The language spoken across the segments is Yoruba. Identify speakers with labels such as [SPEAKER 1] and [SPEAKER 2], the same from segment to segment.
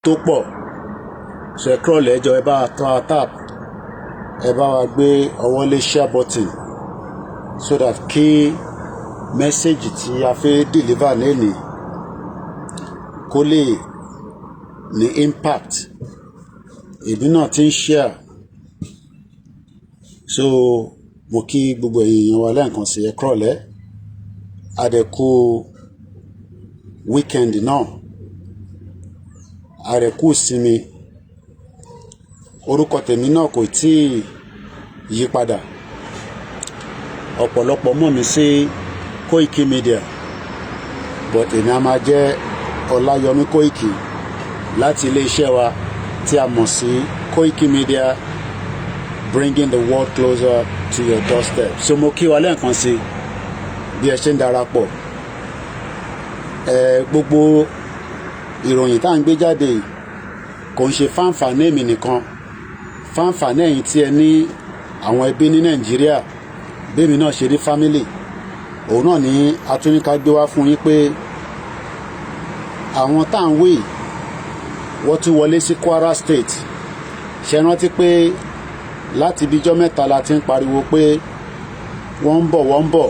[SPEAKER 1] tó pọ̀ so ẹ kúrọ̀lẹ́ ẹjọ́ ẹ bá tap ẹ bá wa gbé ọwọ́ lé share button so that kí mẹ́sẹ̀gì tí a fẹ́ deliver lẹ́nìí kó lè ní impact. Èmi náà ti ń share so mo kí gbogbo èèyàn wa lẹ́ẹ̀kan sí ẹ kúrọ̀lẹ́ adẹ̀kú weekend náà adẹ̀kú sinmi. Orúkọ tèmi náà kò tí ì yí padà, ọ̀pọ̀lọpọ̀ mọ̀ mí sí Koikimedia but èmi a máa jẹ́ Ọláyọmí Kóìkì láti ilé iṣẹ́ wa tí a mọ̀ sí Koikimedia, bringing the world closer to your doorstep. So mo kí wa lẹ́ẹ̀kan sí bí ẹ ṣe ń darapọ̀. Gbogbo ìròyìn tá à ń gbé jáde kò ń ṣe fáǹfààní èmi nìkan, fáǹfààní ẹ̀yin tí ẹ ní àwọn ẹbí ní Nàìjíríà bẹ́ẹ̀mi náà ṣe rí fámílì. Òun náà ní atúnika gbé wá fún yín pé àwọn tá à ń wí wọ́n tún wọlé sí Kwara State. Ṣe rántí pé láti bíjọ́ mẹ́ta la ti ń pariwo pé wọ́n ń bọ̀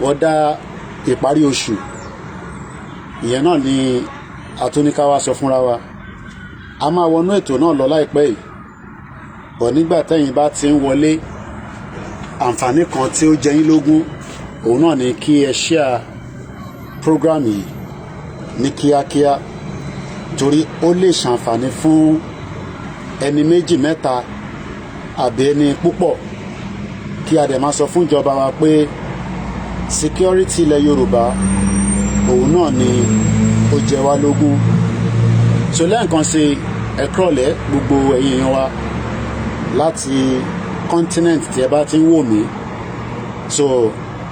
[SPEAKER 1] wọ́n dá ìparí oṣù. Ìyẹn náà ni atúnika wá sọ fúnra wa. A máa wọnú ètò náà lọ láìpẹ́ yìí bọ̀ nígbà tẹ́yìn bá ti ń wọlé, àǹfààní kan tí ó jẹ yín lógún òun náà ni kí ẹ share program yìí ní kíákíá, torí ó lè ṣàǹfààní fún ẹni méjì mẹ́ta àbí ẹni púpọ̀. Kí a dẹ̀ máa sọ fún ìjọba wa pé security ilẹ̀ Yorùbá òun náà ni ó jẹ wá lógún. So lẹ́ẹ̀kan sí ẹ kúrọ̀lẹ́ gbogbo ẹ̀yin èèyàn wa láti continent tí ẹ bá ti ń wò mí. So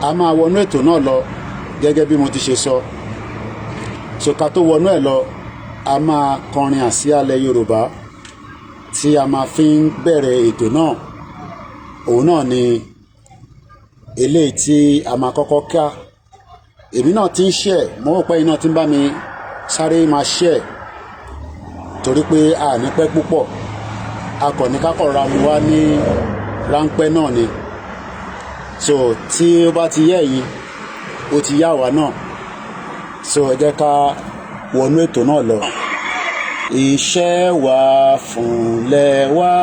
[SPEAKER 1] a máa wọnú ètò náà lọ gẹ́gẹ́ bí mo ti ṣe sọ. So ká tó wọnú ẹ̀ lọ, a máa kọrin àsíálẹ̀ Yorùbá tí a máa fi ń bẹ̀rẹ̀ ètò náà. Òun náà ni eléyìí tí a máa kọ́kọ́ ká. Èmi náà ti ń share, mo rò pé ẹ̀yin náà ti ń bá mi sáré máa share torí pé a ní pẹ́ púpọ̀. A kò ní kákọ̀ ra mu wá ní ráńpẹ́ náà ni. So tí ó bá ti yẹ yín ó ti yá wa náà. So ẹ jẹ́ ká wọnú ètò náà lọ. Iṣẹ́ wa fúnlẹ̀ wa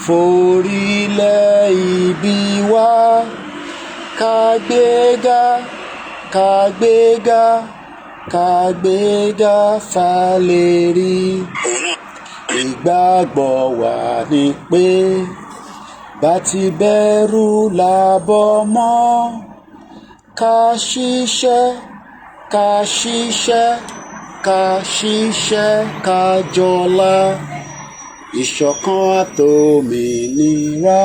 [SPEAKER 1] forílẹ̀ ibi wa kàgbéga kàgbéga kàgbéga fàlérí. Ìgbàgbọ́ wa ni pé bá ti bẹ̀rù làbọ̀ mọ́, ká ṣiṣẹ́ ká ṣiṣẹ́ ká ṣiṣẹ́ ká jọlá. Ìṣọ̀kan àtòmìnira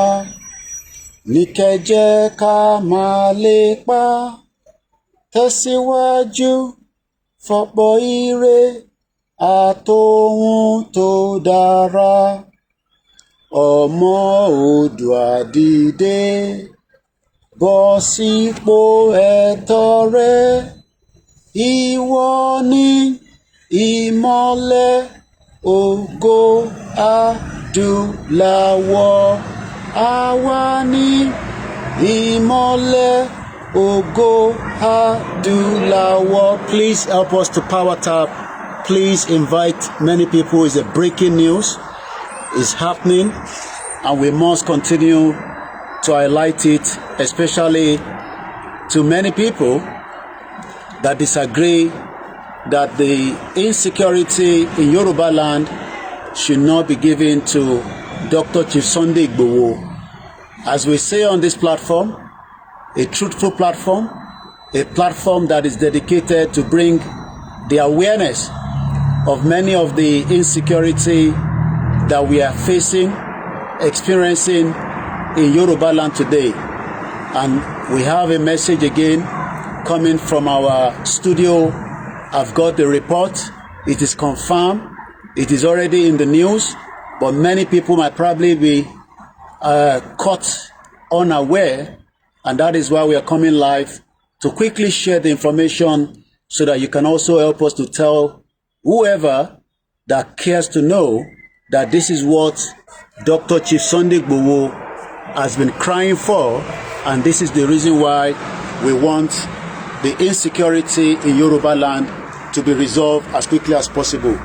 [SPEAKER 1] ní kẹ́jẹ́ ká máa lépa. Tẹ̀síwájú fọ̀pọ̀ ire àtòhun tó dára. Ọmọ Oòduà dìde bọ́ sípò ẹ̀tọ́ rẹ. Ìwọ ni ìmọ́lẹ̀ ògo adúláwọ̀. Àwa ni ìmọ́lẹ̀ ògo adúláwọ̀. Please help us to power tap. Please invite many people. It's a breaking news. It's happening and we must continue to highlight it, especially to many people that disagree that the insecurity in Yoruba land should not be given to Dr. Chief Sunday Igboho. As we say on this platform, a truthful platform, a platform that is dedicated to bring the awareness of many of the insecurity that we are facing, experiencing in Yoruba land today. And we have a message again coming from our studio. I've got the report. It is confirmed. It is already in the news, but many people might probably be caught unaware, and that is why we are coming live to quickly share the information so that you can also help us to tell whoever that cares to know that this is what Dr. Chief Sunday Igboho has been crying for, and this is the reason why we want the insecurity in Yoruba land to be resolved as quickly as possible.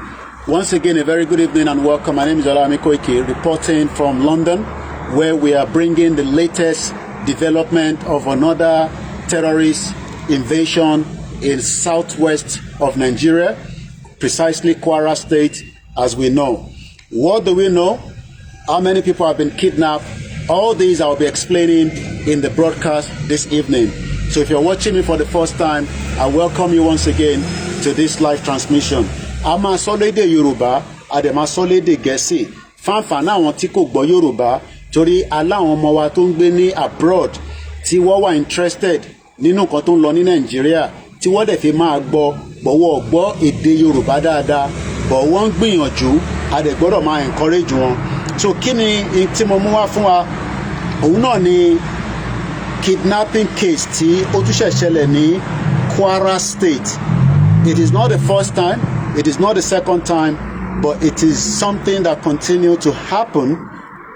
[SPEAKER 1] Once again, a very good evening and welcome. My name is OLAYOMI KOIKI, reporting from London, where we are bringing the latest development of another terrorist invasion in southwest of Nigeria, precisely Kwara State, as we know. What do we know? How many people have been kidnapped? All these I'll be explaining in the broadcast this evening. So if you're watching me for the first time, I welcome you once again to this live transmission. A máa sọ lédè Yorùbá, a dẹ̀ máa sọ lédè Gẹ̀ẹ́sì. Fáǹfààní àwọn tí kò gbọ́ Yorùbá, torí aláwọn ọmọ wa tó ń gbé ní abroad tí wọ́n wà interested nínú nǹkan tó ń lọ ní Nàìjíríà, tí wọ́n dẹ̀ fi máa gbọ́ gbọ́ èdè Yorùbá dáadáa, bọ̀ wọ́n ń gbìyànjú, a dẹ̀ gbọ́dọ̀ máa encourage wọn. So kí ni tí mo mú wá fún wa? Òun náà ni kidnapping case tí ó tún ṣẹ̀ ṣẹlẹ̀ ní Kwara State. It is not the first time, it is not the second time, but it is something that continues to happen,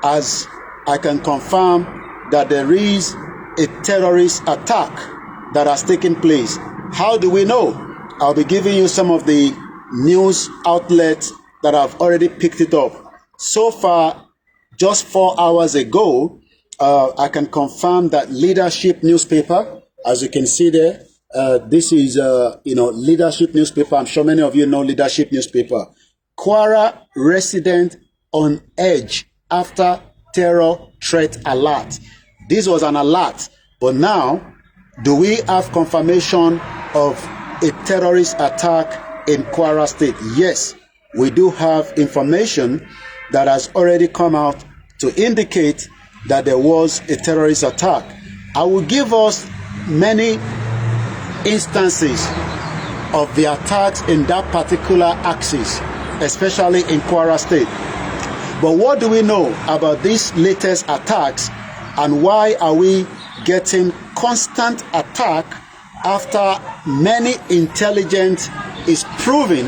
[SPEAKER 1] as I can confirm that there is a terrorist attack that has taken place. How do we know? I'll be giving you some of the news outlets that have already picked it up. So far, just 4 hours ago, I can confirm that Leadership newspaper, as you can see there, this is Leadership newspaper. I'm sure many of you know Leadership newspaper. Kwara resident on edge after terror threat alert. This was an alert, but now, do we have confirmation of a terrorist attack in Kwara State? Yes, we do have information that has already come out to indicate that there was a terrorist attack. I will give us many instances of the attacks in that particular axis, especially in Kwara State. But what do we know about these latest attacks, and why are we getting constant attack after many intelligence is proving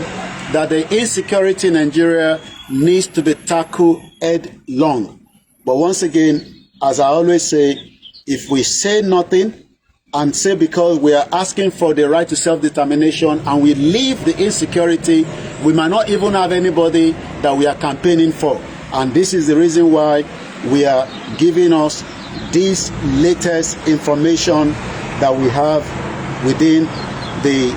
[SPEAKER 1] that the insecurity in Nigeria needs to be tackled headlong? But once again, as I always say, if we say nothing and say because we are asking for the right to self-determination and we leave the insecurity, we might not even have anybody that we are campaigning for. And this is the reason why we are giving us this latest information that we have within the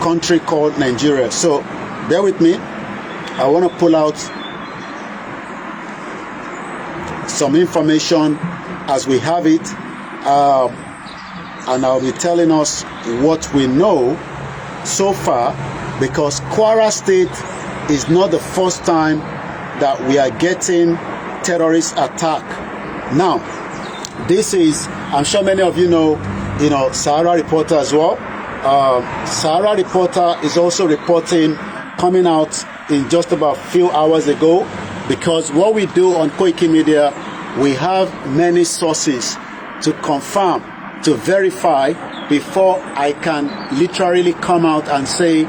[SPEAKER 1] country called Nigeria. So bear with me. I want to pull out some information as we have it, and I'll be telling us what we know so far, because Kwara State is not the first time that we are getting terrorist attack. Now, this is, I'm sure many of you know, Sahara Reporter as well. Sahara Reporter is also reporting, coming out in just about a few hours ago, because what we do on Koikimedia, we have many sources to confirm, to verify, before I can literally come out and say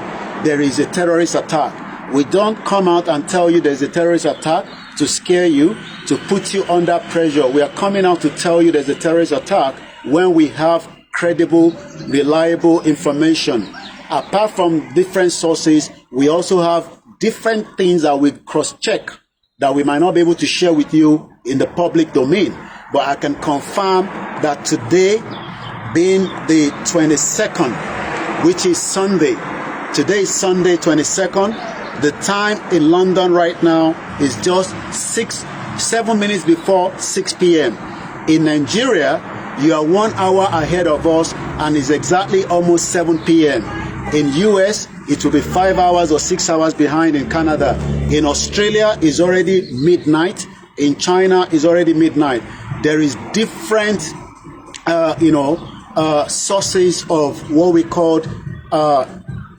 [SPEAKER 1] there is a terrorist attack. We don't come out and tell you there's a terrorist attack to scare you, to put you under pressure. We are coming out to tell you there's a terrorist attack when we have credible, reliable information. Apart from different sources, we also have different things that we cross-check that we might not be able to share with you in the public domain. But I can confirm that today, being the 22nd, which is Sunday, today is Sunday 22nd, the time in London right now is just 7 minutes before 6 p.m. In Nigeria, you are 1 hour ahead of us, and it's exactly almost 7 p.m. In US, it will be 5 hours or 6 hours behind in Canada. In Australia, it's already midnight. In China, it's already midnight. There is different, sources of what we call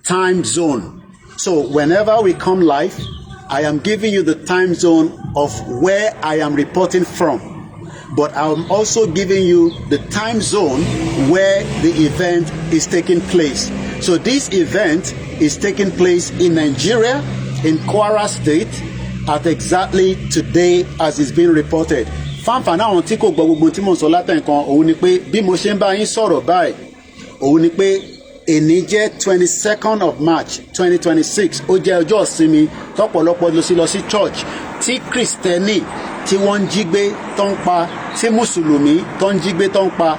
[SPEAKER 1] time zone. So whenever we come live, I am giving you the time zone of where I am reporting from. But I'm also giving you the time zone where the event is taking place. So this event is taking place in Nigeria, in Kwara State, at exactly today as it's been reported. Fanfan àwọn tí kò gbọ́ gbogbo tí mo sọ látẹ̀kan òun ni pé bí mo ṣe ń bá yín sọ̀rọ̀ báyìí òun ni pé èní jẹ́ 22nd of March 2026 ó jẹ́ ọjọ́ ìsinmi tọ́pọ̀lọpọ̀ lọ sí church tí kristẹni tí wọ́n ń jí gbé tó ń pa tí mùsùlùmí tó ń jí gbé tó ń pa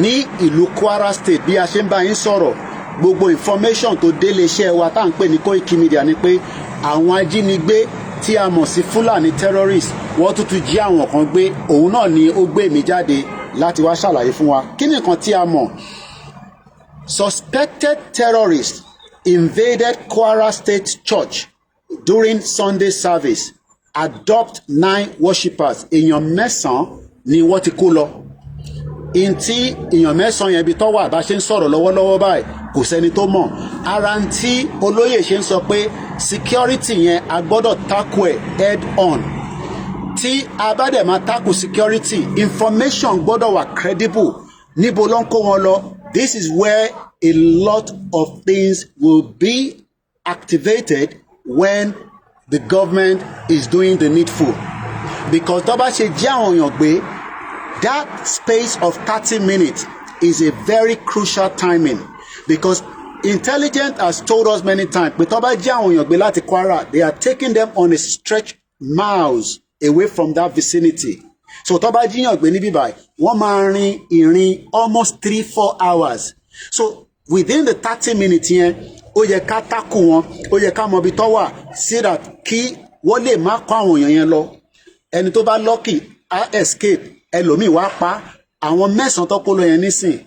[SPEAKER 1] ní ìlú Kwara State. Bí a ṣe ń bá yín sọ̀rọ̀ gbogbo information tó délé iṣẹ́ wa tá à ń pè ní Koikimedia ni pé àwọn ajínigbé tí a mọ̀ sí Fúlàní terrorist wọ́n tún jí àwọn kan gbé. Òun náà ni ó gbé mi jáde láti wá ṣàlàyé fún wa kí ni nǹkan tí a mọ̀. Suspected terrorists invaded Kwara State Church during Sunday service. Adopt 9 worshippers. Èèyàn 9 ni wọ́n ti kó lọ. Ntí èèyàn 9 yẹn bí tó wà bá ṣe ń sọ̀rọ̀ lọ́wọ́lọ́wọ́ báyìí kò sẹ́ni tó mọ̀. Ara ntí olóyè ṣe ń sọ pé security yẹn a gbọ́dọ̀ tackle ẹ̀ head on. Tí a bá dẹ̀ máa tackle security, information gbọ́dọ̀ wà credible. Níbo ló ń kó wọn lọ? This is where a lot of things will be activated when the government is doing the needful. Because tó bá ṣe jí àwọn èèyàn gbé, that space of 30 minutes is a very crucial timing. Because intelligence has told us many times pé tó bá jí àwọn èèyàn gbé láti Kwara, they are taking them on a stretch miles away from that vicinity. So tó bá jíyàn gbé níbí báyìí wọ́n máa rin ìrìn almost 3-4 hours. So within the 30 minutes yẹn ó yẹ ká tákù wọn, ó yẹ ká mọ ibi tó wà so that kí wọ́n lè má kó àwọn èèyàn yẹn lọ. Ẹni tó bá lucky á escape, ẹlòmíì wá pa. Àwọn 9 tó kó lọ yẹn nísìn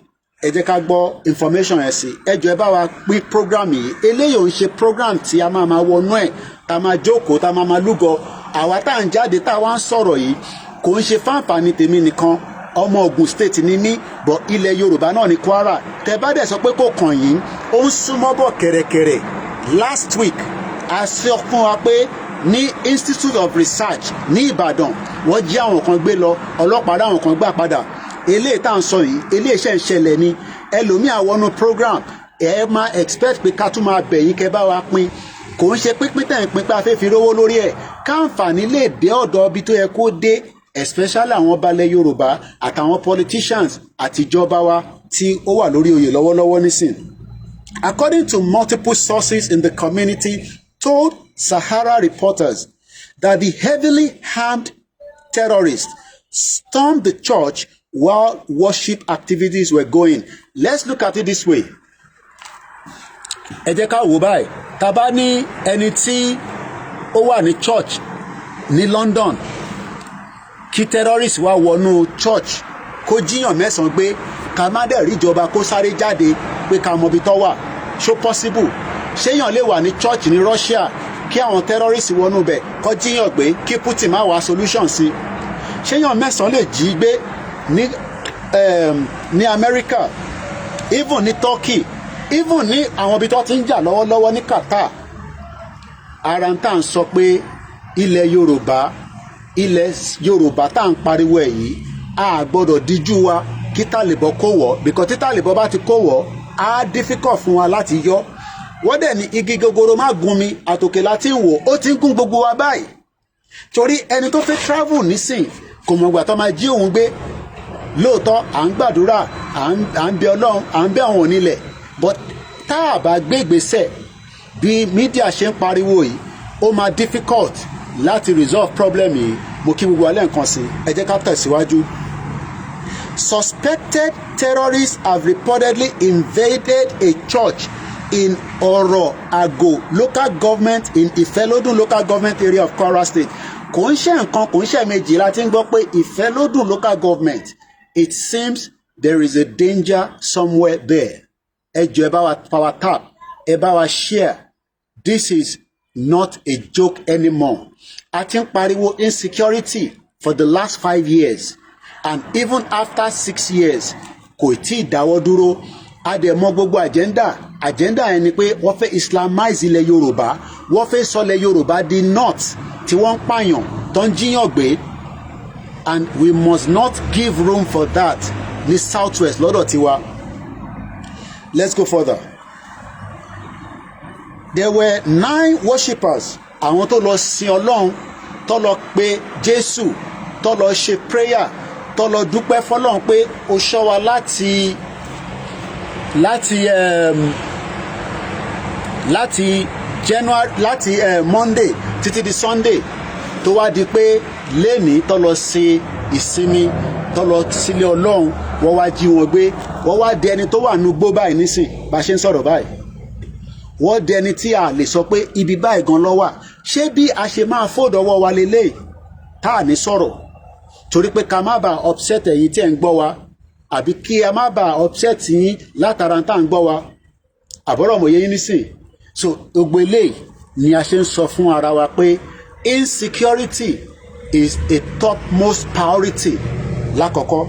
[SPEAKER 1] ẹ jẹ́ ká gbọ́ information yẹn sí. Ẹ jọ̀ọ́ ẹ bá wa pín program yìí. Eléyìí ò ń ṣe program tí a máa wọnú ẹ̀ tá a máa jókòó tá a máa lúgọ. Àwa tá à ń jáde tá a wá ń sọ̀rọ̀ yìí kò ń ṣe fáǹfààní tèmi nìkan. Ọmọ Ògùn state ni mí bọ̀ ilẹ̀ Yorùbá náà ní Kwara. Tẹ bá dẹ̀ sọ pé kò kàn yín ó ń súnmọ́ bọ̀ kẹ̀rẹ̀kẹ̀rẹ̀. Last week a sọ fún wa pé ní Institute of Research ní Ìbàdàn wọ́n jí àwọn kan gbé lọ, ọlọ́pàá dáwọn kan gbà padà. Eléyìí tá à ń sọ yìí eléyìí iṣẹ́ ń ṣẹlẹ̀ ni. Ẹlòmíì àwọnú program ẹ máa expect pé ká tún máa bẹ̀yìn kẹ bá wa pín. Kò ń ṣe pínpín tẹ̀ ń pín pé a fẹ́ fi rówó lórí ẹ̀. Káǹfààní lè dé ọ̀dọ̀ ibi tó yẹ kó dé, especially àwọn balẹ̀ Yorùbá àtàwọn politicians àtijọba wa tí ó wà lórí oyè lọ́wọ́lọ́wọ́ nísìn. According to multiple sources in the community told Sahara reporters that the heavily armed terrorists stormed the church while worship activities were going. Let's look at it this way. Ẹ jẹ́ ká wò báyìí. Tá bá ní ẹni tí ó wà ní church ní London kí terrorist wá wọnú church kó jíyàn 9 gbé ká má dẹ̀ rí ìjọba kó sáré jáde pé ká mọbi tó wà. Ṣó possible? Ṣéyàn lè wà ní church ní Russia kí àwọn terrorist wọnú bẹ̀ kó jíyàn gbé kí Putin má wá solution sí? Ṣéyàn 9 lè jí gbé ní America, even ní Turkey, even ní àwọn ibi tó ti ń jà lọ́wọ́lọ́wọ́ ní Qatar? Ara ń tà ń sọ pé ilẹ̀ Yorùbá tá à ń pariwo ẹ̀ yìí a gbọ́dọ̀ díjú wa kí Tálíbọ̀ kó wọ̀, because tí Tálíbọ̀ bá ti kó wọ̀ á difficult fún wa láti yọ. Wọ́n dẹ̀ ní igi gogoro má gún mi àtòkè láti wò ó ti ń gún gbogbo wa báyìí. Torí ẹni tó fẹ́ travel nísìn kò mọ̀gbà tó máa jí òun gbé. Lóòótọ́ à ń gbàdúrà à ń bẹ Ọlọ́run à ń bẹ àwọn onílẹ̀, but tá a bá gbé ìgbésẹ̀ bí mídíà ṣe ń pariwo yìí ó máa difficult láti resolve problem yìí. Mo kí gbogbo alẹ́ nǹkan sí, ẹ jẹ́ ká tẹ̀síwájú. Suspected terrorists have reportedly invaded a church in Oro-Ago local government in Ifelodun local government area of Kwara State. Kò ń ṣe nǹkan kò ń ṣe méjì láti ń gbọ́ pé Ifelodun local government, it seems there is a danger somewhere there. Ẹ jọ̀ọ́ ẹ bá wa power tap, ẹ bá wa share. This is not a joke anymore. A ti ń pariwo insecurity for the last 5 years, and even after 6 years kò tí ì dáwọ́ dúró. A dẹ̀ mọ̀ gbogbo agenda yẹn ni pé wọ́n fẹ́ islamize ilẹ̀ Yorùbá, wọ́n fẹ́ sọlẹ̀ Yorùbá di north tí wọ́n ń pààyàn tó ń jíyàn gbé, and we must not give room for that ní southwest lọ́dọ̀ tiwa. Let's go further. there were 9 worshippers, àwọn tó lọ sin Ọlọ́run, tó lọ pe Jésù, tó lọ ṣe prayer, tó lọ dúpẹ́ fọ́lọ́run pé ó ṣọ́ wa láti January, láti Monday títí di Sunday, tó wá di pé lẹ́ni tó lọ ṣe ìsinmi, tó lọ sílé Ọlọ́run, wọ́n wá jí wọn gbé, wọ́n wá di ẹni tó wà nínú igbó báyìí nísìn bá ṣe ń sọ̀rọ̀ báyìí, wọ́n di ẹni tí a lè sọ pé ibi báyìí gan ló wà. Ṣé bí a ṣe máa fòdọ̀wọ́ wa lélẹ́yìí tá à ní sọ̀rọ̀ torí pé ká má bàa upset ẹ̀yin tí ẹ̀ ń gbọ́ wa, àbí kí a má bàa upset yín látara tá à ń gbọ́ wa, àbọ̀rọ̀ mọ̀ yẹn nísìn. So gbogbo eléyìí ni a ṣe ń sọ fún ara wa pé insecurity is a topmost priority lákọ̀ọ́kọ́.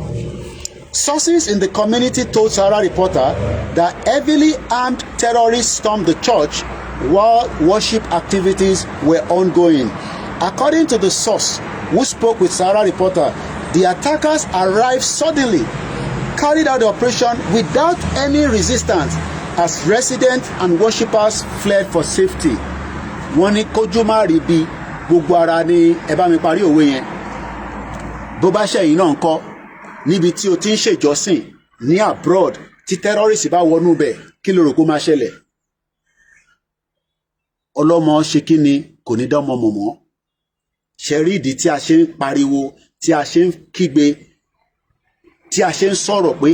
[SPEAKER 1] Sources in the community told Sahara Reporter that heavily armed terrorists stormed the church while worship activities were ongoing. According to the source who spoke with Sahara Reporter, the attackers arrived suddenly, carried out the operation without any resistance as residents and worshippers fled for safety. Wọ́n ní kójú má rí bí gbogbo ara ní ẹ bá mi parí òwe yẹn. Bó bá ṣẹ̀yìn náà ń kọ́ níbi tí o ti ń ṣèjọ́sìn ní abroad tí terrorist bá wọnú bẹ̀, kí ló rò kó máa ṣẹlẹ̀? Ọlọ́mọ ṣe kí ni kò ní dánmọ mọ̀mọ́. Ṣe rí ìdí tí a ṣe ń pariwo, tí a ṣe ń kígbe, tí a ṣe ń sọ̀rọ̀ pé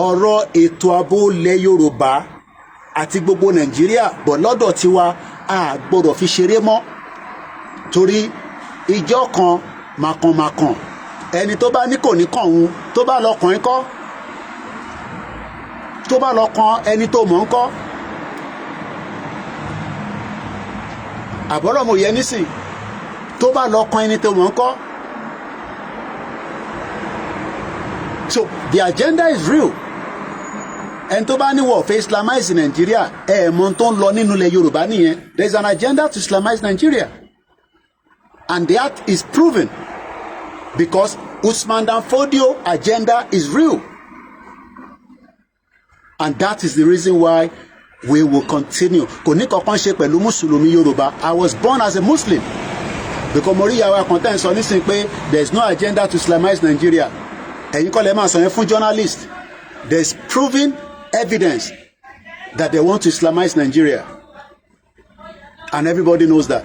[SPEAKER 1] ọ̀rọ̀ ètò ààbò ilẹ̀ Yorùbá àti gbogbo Nàìjíríà bọ̀ lọ́dọ̀ tiwa a gbọ́dọ̀ fi ṣeré mọ́, torí ìjọ kan màkànmàkàn ẹni tó bá ní kò ní kàn òun, tó bá lọ kàn ń kọ́, tó bá lọ kan ẹni tó mọ̀ ń kọ́. Àbọ̀rọ̀ mo yẹ nísìn, tó bá lọ kan ẹni tó mọ̀ ń kọ́. So the agenda is real. Ẹni tó bá ní wọ́n fẹ́ Islamize Nigeria, mọ̀ tó ń lọ nínú ilẹ̀ Yorùbá nìyẹn. There is an agenda to Islamize Nigeria, and that is proven because Usman Dan Fodio agenda is real, and that is the reason why we will continue. Kò ní kankan ṣe pẹ̀lú Mùsùlùmí Yorùbá. I was born as a Muslim because mo rí ìyàwó akọ̀ntẹ́ sọ nísìnyí pé there is no agenda to Islamize Nigeria. Ẹ̀yin kọ́ lè máa sọ yẹn fún journalist. There is proven evidence that they want to Islamize Nigeria, and everybody knows that.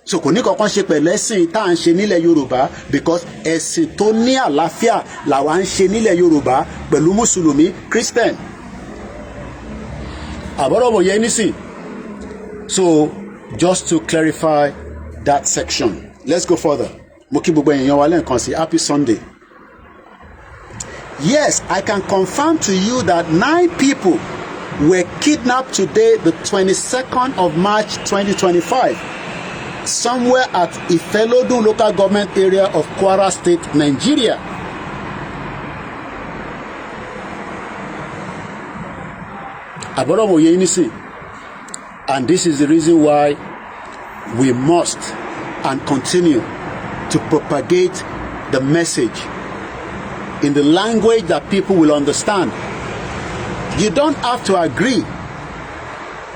[SPEAKER 1] So kò ní kankan ṣe pẹ̀lú ẹ̀sìn tá à ń ṣe nílẹ̀ Yorùbá, because ẹ̀sìn tó ní àlàáfíà làwa ń ṣe nílẹ̀ Yorùbá pẹ̀lú Mùsùlùmí Christian. Àbọ̀rọ̀bọ̀ yẹn nísìn. So just to clarify that section, let's go further. Mo kí gbogbo èèyàn wa lẹ́ẹ̀kan sí happy Sunday. Yes, I can confirm to you that 9 people were kidnapped today, the 22nd of March 2025, somewhere at Ifelodun local government area of Kwara State, Nigeria. And this is the reason why we must and continue to propagate the message in the language that people will understand. You don't have to agree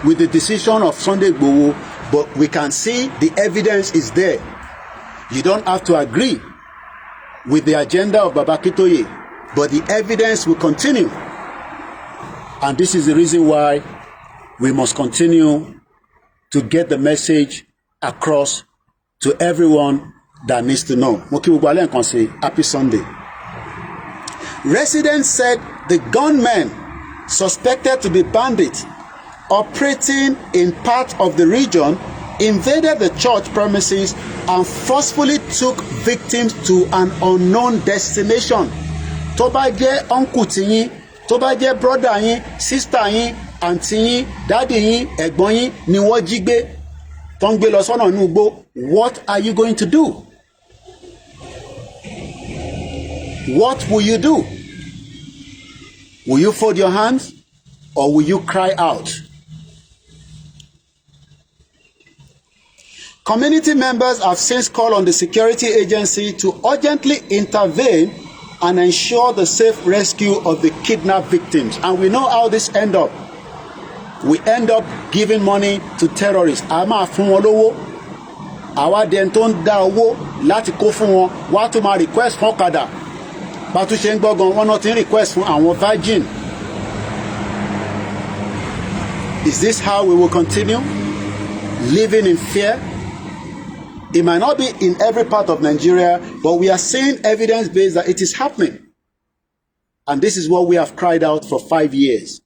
[SPEAKER 1] with the decision of Sunday Igboho, but we can see the evidence is there. You don't have to agree with the agenda of Baba Akintoye, but the evidence will continue. And this is the reason why we must continue to get the message across to everyone that needs to know. Mo kí gbogbo alẹ́ nǹkan sí happy Sunday. Residents said the gunmen suspected to be bandits operating in part of the region invaded the church premises and forcefully took victims to an unknown destination. Tó bá jẹ́ uncle tiyín, tó bá jẹ́ brother yín, sister yín, aunty yín, daddy yín, ẹ̀gbọ́n yín ni wọ́n jí gbé, tó ń gbé lọ sọ́nà inú igbó. What are you going to do? What will you do? Will you fold your hands or will you cry out? Community members have since called on the security agency to urgently intervene and ensure the safe rescue of the kidnapped victims. And we know how this ended up. we end up giving money to terrorists. A máa fún wọn lówó. Àwa dẹni tó ń dá owó láti kó fún wọn. Wá tún máa request fún ọ̀kadà. Bá tún ṣe ń gbọ́gan wọn náà ti ń request fún àwọn virgin. Is this how we will continue? Living in fear? It might not be in every part of Nigeria, but we are seeing evidence-based that it is happening. And this is what we have cried out for 5 years.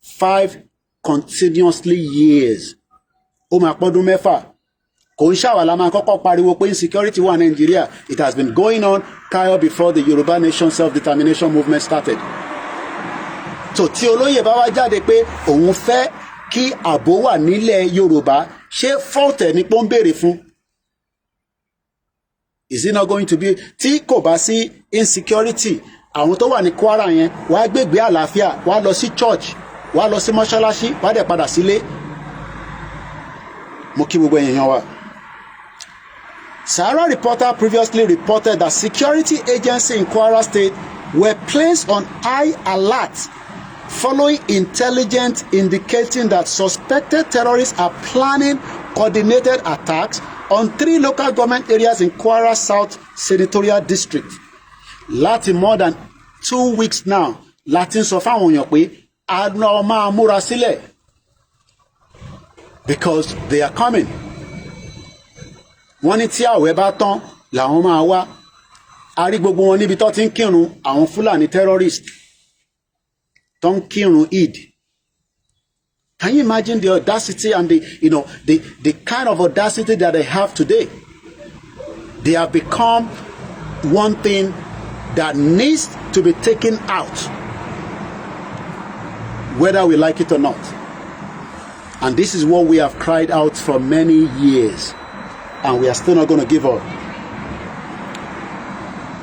[SPEAKER 1] 5 continuously years. Ó máa pọ́dún mẹ́fà. Kò ń ṣàwà la máa kọ́kọ́ pariwo pé insecurity wà ní Nigeria. It has been going on before the Yoruba Nation self-determination movement started. So tí olóyè bá wá jáde pé òun fẹ́ kí ààbò wà nílẹ̀ Yorùbá, ṣé fọ́ọ̀tẹ̀ ní pọ́n béèrè fún? Is it not going to be? Tí kò bá sí insecurity, àwọn tó wà ní Kwara yẹn wàá gbégbé àlàáfíà, wàá lọ sí church, wàá lọ sí mọ́ṣáláṣí, wàá dẹ̀ padà sílé. Mo kí gbogbo èèyàn wa. Sahara Reporter previously reported that security agencies in Kwara State were placed on high alert following intelligence indicating that suspected terrorists are planning coordinated attacks on 3 local government areas in Kwara South Senatorial District. Láti more than 2 weeks now, láti sọ fáwọn èèyàn pé a máa múra sílẹ̀ because they are coming. Wọ́n ní tí àwẹ̀ bá tán làwọn máa wá. A rí gbogbo wọn níbi tó ti ń kírun àwọn Fúlàní terrorist tó ń kírun Eid. Can you imagine the audacity and the kind of audacity that they have today? They have become one thing that needs to be taken out, whether we like it or not. And this is what we have cried out for many years, and we are still not going to give up.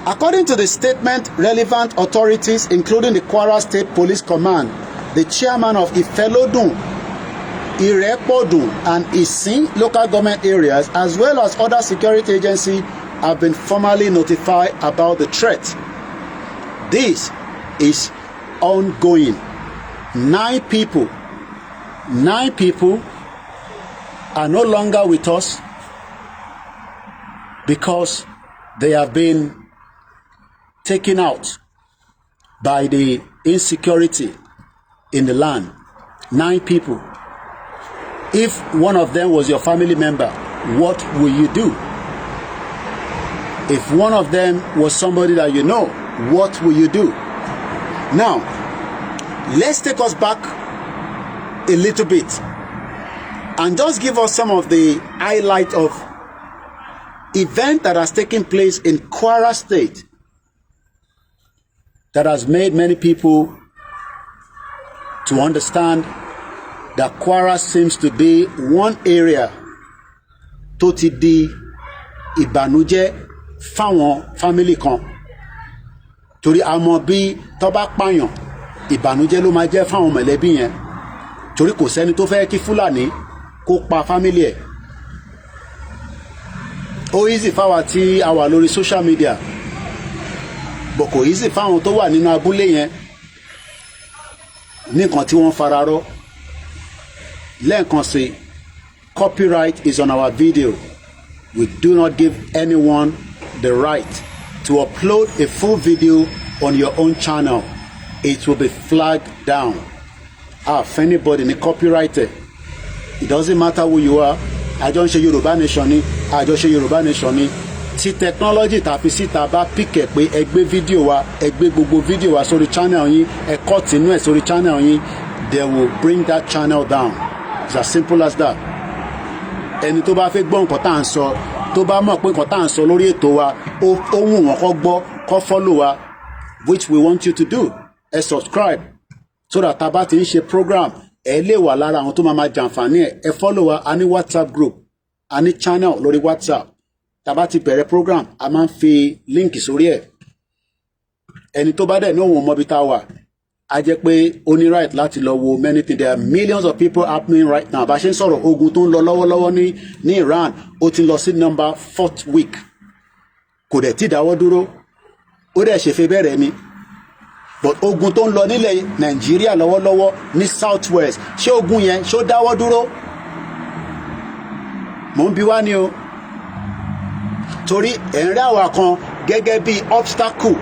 [SPEAKER 1] According to the statement, relevant authorities, including the Kwara State Police Command, the chairman of Ifelodun, Oro-Ago, and Isin local government areas, as well as other security agencies, have been formally notified about the threat. This is ongoing. 9 people are no longer with us because they have been taken out by the insecurity in the land. 9 people. If one of them was your family member, what will you do? If one of them was somebody that you know, what will you do? Now, let's take us back a little bit and just give us some of the highlight of event that has taken place in Kwara State that has made many people to understand that Kwara seems to be one area tó ti di ìbànújẹ́ fáwọn family kan. Torí a mọ̀ bí tó bá pààyàn ìbànújẹ́ ló máa jẹ́ fáwọn mọ̀lẹ́bí yẹn. Torí kò sẹ́ni tó fẹ́ kí Fúlàní kó pa family ẹ̀. Ó easy fáwa tí a wà lórí social media, but kò easy fáwọn tó wà nínú abúlé yẹn ní nǹkan tí wọ́n fara rọ́. Lẹ́ẹ̀kan sí, copyright is on our video. We do not give anyone the right to upload a full video on your own channel. It will be flagged down. If anybody ní copyright, it doesn't matter who you are. Àjọ ń ṣe Yorùbá Nation ni, àjọ ṣe Yorùbá Nation ni. Tí technology tàfi síta bá pìkẹ̀ pé ẹ gbé fídíò wa, ẹ gbé gbogbo fídíò wa sórí channel yín, ẹ cut inú ẹ̀ sórí channel yín, they will bring that channel down. It's as simple as that. Ẹni tó bá fẹ́ gbọ́ nǹkan tá à ń sọ, tó bá mọ̀ pé nǹkan tá à ń sọ lórí ètò wa, ó wù wọ́n kó gbọ́, kó follow wa, which we want you to do. Ẹ subscribe so that tá bá ti ń ṣe program, ẹ lè wà lára àwọn tó máa jàǹfààní ẹ̀. Ẹ follow wa, a ní WhatsApp group, a ní channel lórí WhatsApp. Tá bá ti bẹ̀rẹ̀ program, a máa ń fi link sórí ẹ̀. Ẹni tó bá dẹ̀ ní òun mọ̀ bí tá wà, a jẹ́ pé ó ní right láti lọ wo many things. There are millions of people happening right now. Bá ṣe ń sọ̀rọ̀ ogun tó ń lọ lọ́wọ́lọ́wọ́ ní Iran, ó ti lọ sí number 4th week. Kò dẹ̀ tí dáwọ́ dúró. Ó dẹ̀ ṣe fẹ́ bẹ̀rẹ̀ ni. but ogun tó ń lọ nílẹ̀ Nàìjíríà lọ́wọ́lọ́wọ́ ní South West ṣé ogun yẹn ṣó dáwọ́ dúró? mò ń bi wá ni o, torí ẹ̀ ń rí àwa kan gẹ́gẹ́ bí obstacle.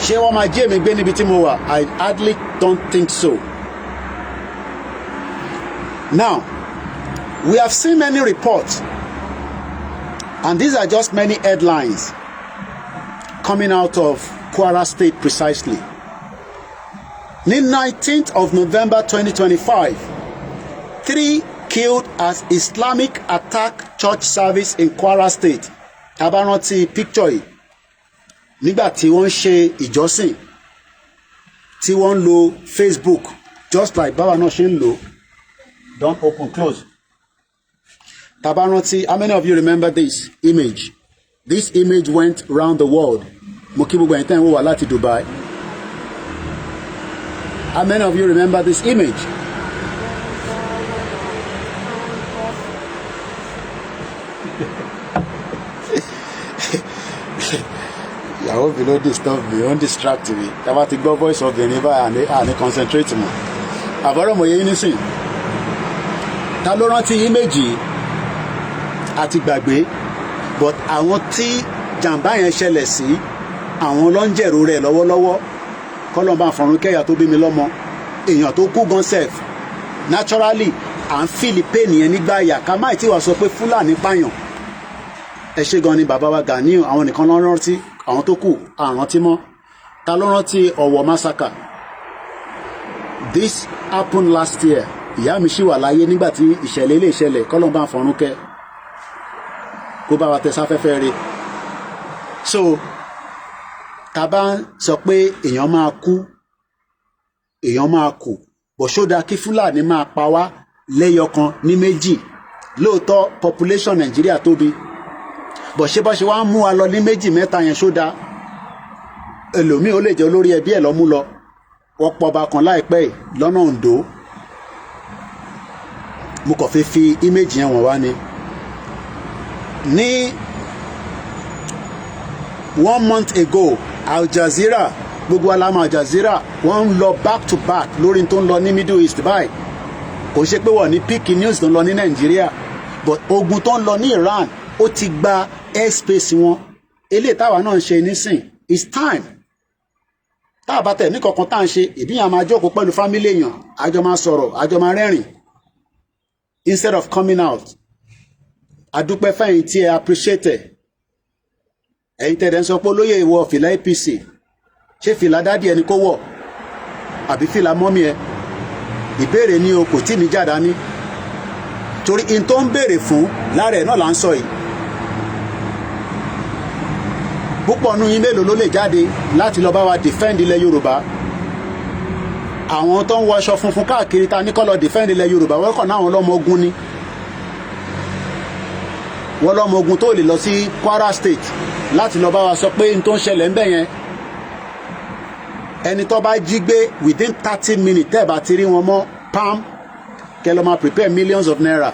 [SPEAKER 1] Ṣé wọ́n máa jí èmi gbé níbi tí mo wà? I hardly don't think so. Now, we have seen many reports, and these are just many headlines coming out of Kwara State precisely. Ní 19th of November 2025, 3 killed as Islamic attack church service in Kwara State. Tá bá rántí picture yìí, nígbà tí wọ́n ń ṣe ìjọsìn, tí wọ́n ń lo Facebook just like báwa náà ṣe ń lò. Don't open, close. Tá bá rántí, how many of you remember this image? This image went round the world. Mo kí gbogbo ẹ̀yin tẹ́ ń wò wá láti Dubai. How many of you remember this image? Ìyàwó mi ló disturb me, ó ń distract me. Tá bá ti gbọ́ voice obìnrin báyìí àní concentrate mọ́. Àbọ̀rọ̀ mọ̀ yẹn nísìn. Ta ló rántí image yìí? Àti gbàgbé, but àwọn tí jàǹbá yẹn ṣẹlẹ̀ sí, àwọn ló ń jẹ̀rù rẹ̀ lọ́wọ́lọ́wọ́. Kọ́lọ́n bá fọ̀run kẹ́yà tó bí mi lọ́mọ. Èèyàn tó kú gan sef. Naturally, à ń feel pain yẹn nígbà yà ká má tí wàá sọ pé Fúlàní pààyàn. Ẹ ṣé gan ni bàbá wa Gani, àwọn nìkan ló rántí, àwọn tó kù àrántí mọ́. Ta ló rántí Ọ̀wọ̀ massacre? This happened last year. Ìyá mi ṣì wà láyé nígbà tí ìṣẹ̀lẹ̀ ilé ìṣẹ̀lẹ̀, kọ́lọ́n bá fọ̀run kẹ́. Kó bá wa tẹ sáfẹ́fẹ́ rẹ̀. So, tá bá ń sọ pé èèyàn máa kú, èèyàn máa kù, bọ̀ ṣódà kí Fúlàní máa pa wá lẹ́yọkan ní méjì. Lóòótọ́ population Nàìjíríà tóbi, bọ̀ ṣé bá ṣe wá ń mú wa lọ ní méjì mẹ́ta yẹn ṣódà. Ẹlòmíì ó lè jẹ́ olórí ẹbí ẹ̀ lọ́mú lọ. Wọ́n pọ̀ ọba kan láìpẹ́ yìí lọ́nà Oǹdó. Mo kàn fẹ́ fi image yẹn wọ̀n wá ni. Ní 1 month ago, Al Jazeera, gbogbo alamọ Al Jazeera, wọ́n ń lọ back to back lórí tó ń lọ ní Middle East báyìí. Kò ṣe pé wọ́n ní peak news tó ń lọ ní Nàìjíríà, but ogun tó ń lọ ní Iran ó ti gba airspace wọn. Eléyìí táwa náà ń ṣe nísìn, it's time. Tá a bá tẹ̀ ní kankan tá à ń ṣe, ìbíyàn máa jókòó pẹ̀lú family èèyàn, àjọ máa sọ̀rọ̀, àjọ máa rẹ́rìn. Instead of coming out, adúpẹ́ fẹ́yìn tí ẹ appreciate ẹ̀. Ẹ̀yin tẹ̀dẹ̀ ń sọ pé olóyè ìwọ fìlà APC, ṣé fìlà dádì ẹni kó wọ̀ àbí fìlà mọ́mí ẹ? Ìbéèrè ni o, kò tí ní jàdá ní. Torí in tó ń béèrè fún lára ẹ̀ náà là ń sọ yìí. Púpọ̀ nú yín mélòó ló lè jáde láti lọ bá wa defend ilẹ̀ Yorùbá? Àwọn tó ń wọ aṣọ funfun káàkiri ta ní kó lọ defend ilẹ̀ Yorùbá, wọ́n kàn náà wọn lọ́mọ ogun ni. Wọ́n lọ́mọ ogun tó lè lọ sí Kwara State láti lọ bá wa sọ pé n tó ń ṣẹlẹ̀ ń bẹ̀ yẹn. Ẹni tó bá jí gbé within 30 minutes tẹ́ bá ti rí wọn mọ́ pam, kẹ́ lọ máa prepare millions of naira.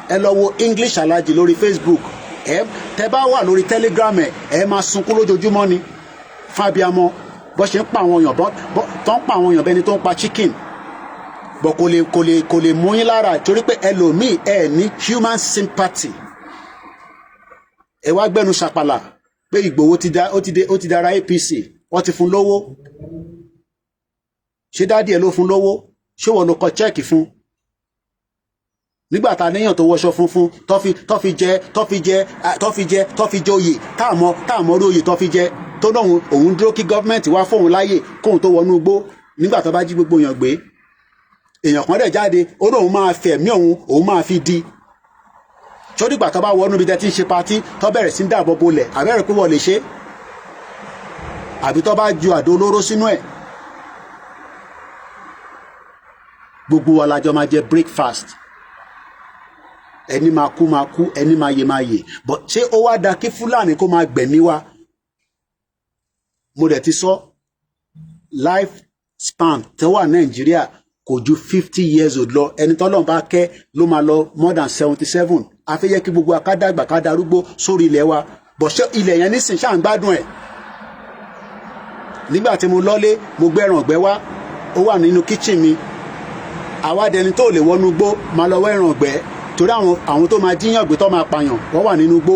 [SPEAKER 1] Ẹ lọ wo English Alhaji lórí Facebook. Tẹ́ bá wà lórí Telegram ẹ máa sunkún lójoojúmọ́ ni. Fábíàmọ́ bó ṣe ń pa àwọn èèyàn tó ń pa àwọn èèyàn bẹ́ni tó ń pa chicken. Bọ̀ kò lè mú yín lára torí pé ẹlòmíì ẹ ní human sympathy. Ẹ wá gbẹ́nu ṣàpàlà pé Ìgbòho ó ti dára APC, wọ́n ti fún lówó. Ṣé dádì ẹ ló fún lówó? Ṣé wọ́n ló kọ chẹ́ẹ̀kì fún? Nígbà tá níyàn tó wọṣọ funfun tó fi jẹ oyè táàmọ́ orí oyè tó fi jẹ, tó lóhun òun dúró kí gọ́ọ̀mẹ̀ntì wá fóun láyè kóhun tó wọnú igbó nígbà tó bá jí gbogbo èèyàn gbé. Èèyàn kan dẹ̀ jáde ó lóun máa fẹ̀mí òun máa fi di. Ṣódìgbà tó bá wọnú ibi tẹ́ ti ń ṣe patí tó bẹ̀rẹ̀ sí ń dàbọ̀ bolẹ̀, àbẹ̀rẹ̀ pé wọ́n lè ṣe, àbí tó bá ju àdó olóró sínú ẹ̀. Gbogbo wa lájọ máa jẹ breakfast. Ẹni máa kú, ẹni máa yè. But ṣé ó wá da kí Fúlàní kó máa gbẹ̀mí wa? Mo dẹ̀ ti sọ, life span tó wà Nàìjíríà kò ju 50 years old lọ. Ẹni tọ́lọ́run bá kẹ́ ló máa lọ more than 77. A fẹ́ yẹ kí gbogbo akádàgbà ká darúgbó sórí ilẹ̀ wa. Bọ̀ ṣé ilẹ̀ yẹn nísìn ṣáà ń gbádùn ẹ̀? nígbà tí mo lọ́lé mo gbé ẹran ọ̀gbẹ́ wá ó wà nínú kitchen mi àwa dẹni tó lè wọnú igbó máa lọ wọ ẹran ọ̀gbẹ́ torí àwọn tó máa jíyàn gbé tó máa pààyàn wọ́n wà nínú igbó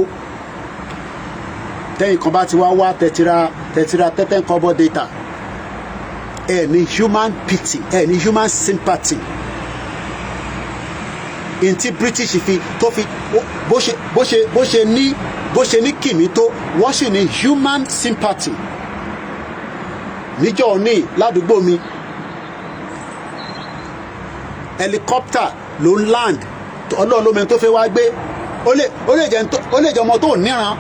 [SPEAKER 1] tẹ́yìn kan bá ti wá tẹ̀tìra tẹ́tẹ́ kọ́bọ̀ data ẹ ní human pity ẹ ní human sympathy ntí British fi tó fi bó ṣe ní kìmí tó wọ́n sì ní human sympathy níjọ́ ní ládùúgbò mi helicopter ló ń land ọlọ́ọ̀lọ́mọ tó fẹ́ wá gbé ó lè jẹ́ ọmọ tó níran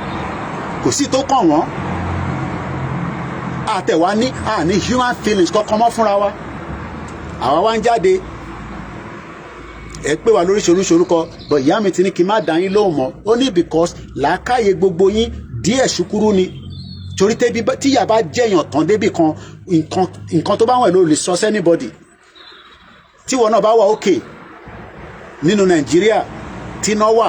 [SPEAKER 1] kò sí tó kàn wọ́n àtẹ̀wá ní human feelings kankan mọ́ fúnra wa àwa wá ń jáde ẹ pé wà lóríṣiríṣi orúkọ bọ̀ ìyá mi ti ní kí n má dá yín lóhùn mọ́ ó ní because làákàyè gbogbo yín díẹ̀ ṣùkúrú ni torí tíyà bá jẹ̀yàn tán débì kan nǹkan tó bá wọ̀n ló lè sọ sẹ́nibọ́dì tíwọ náà bá wà òkè nínú Nàìjíríà tí iná wà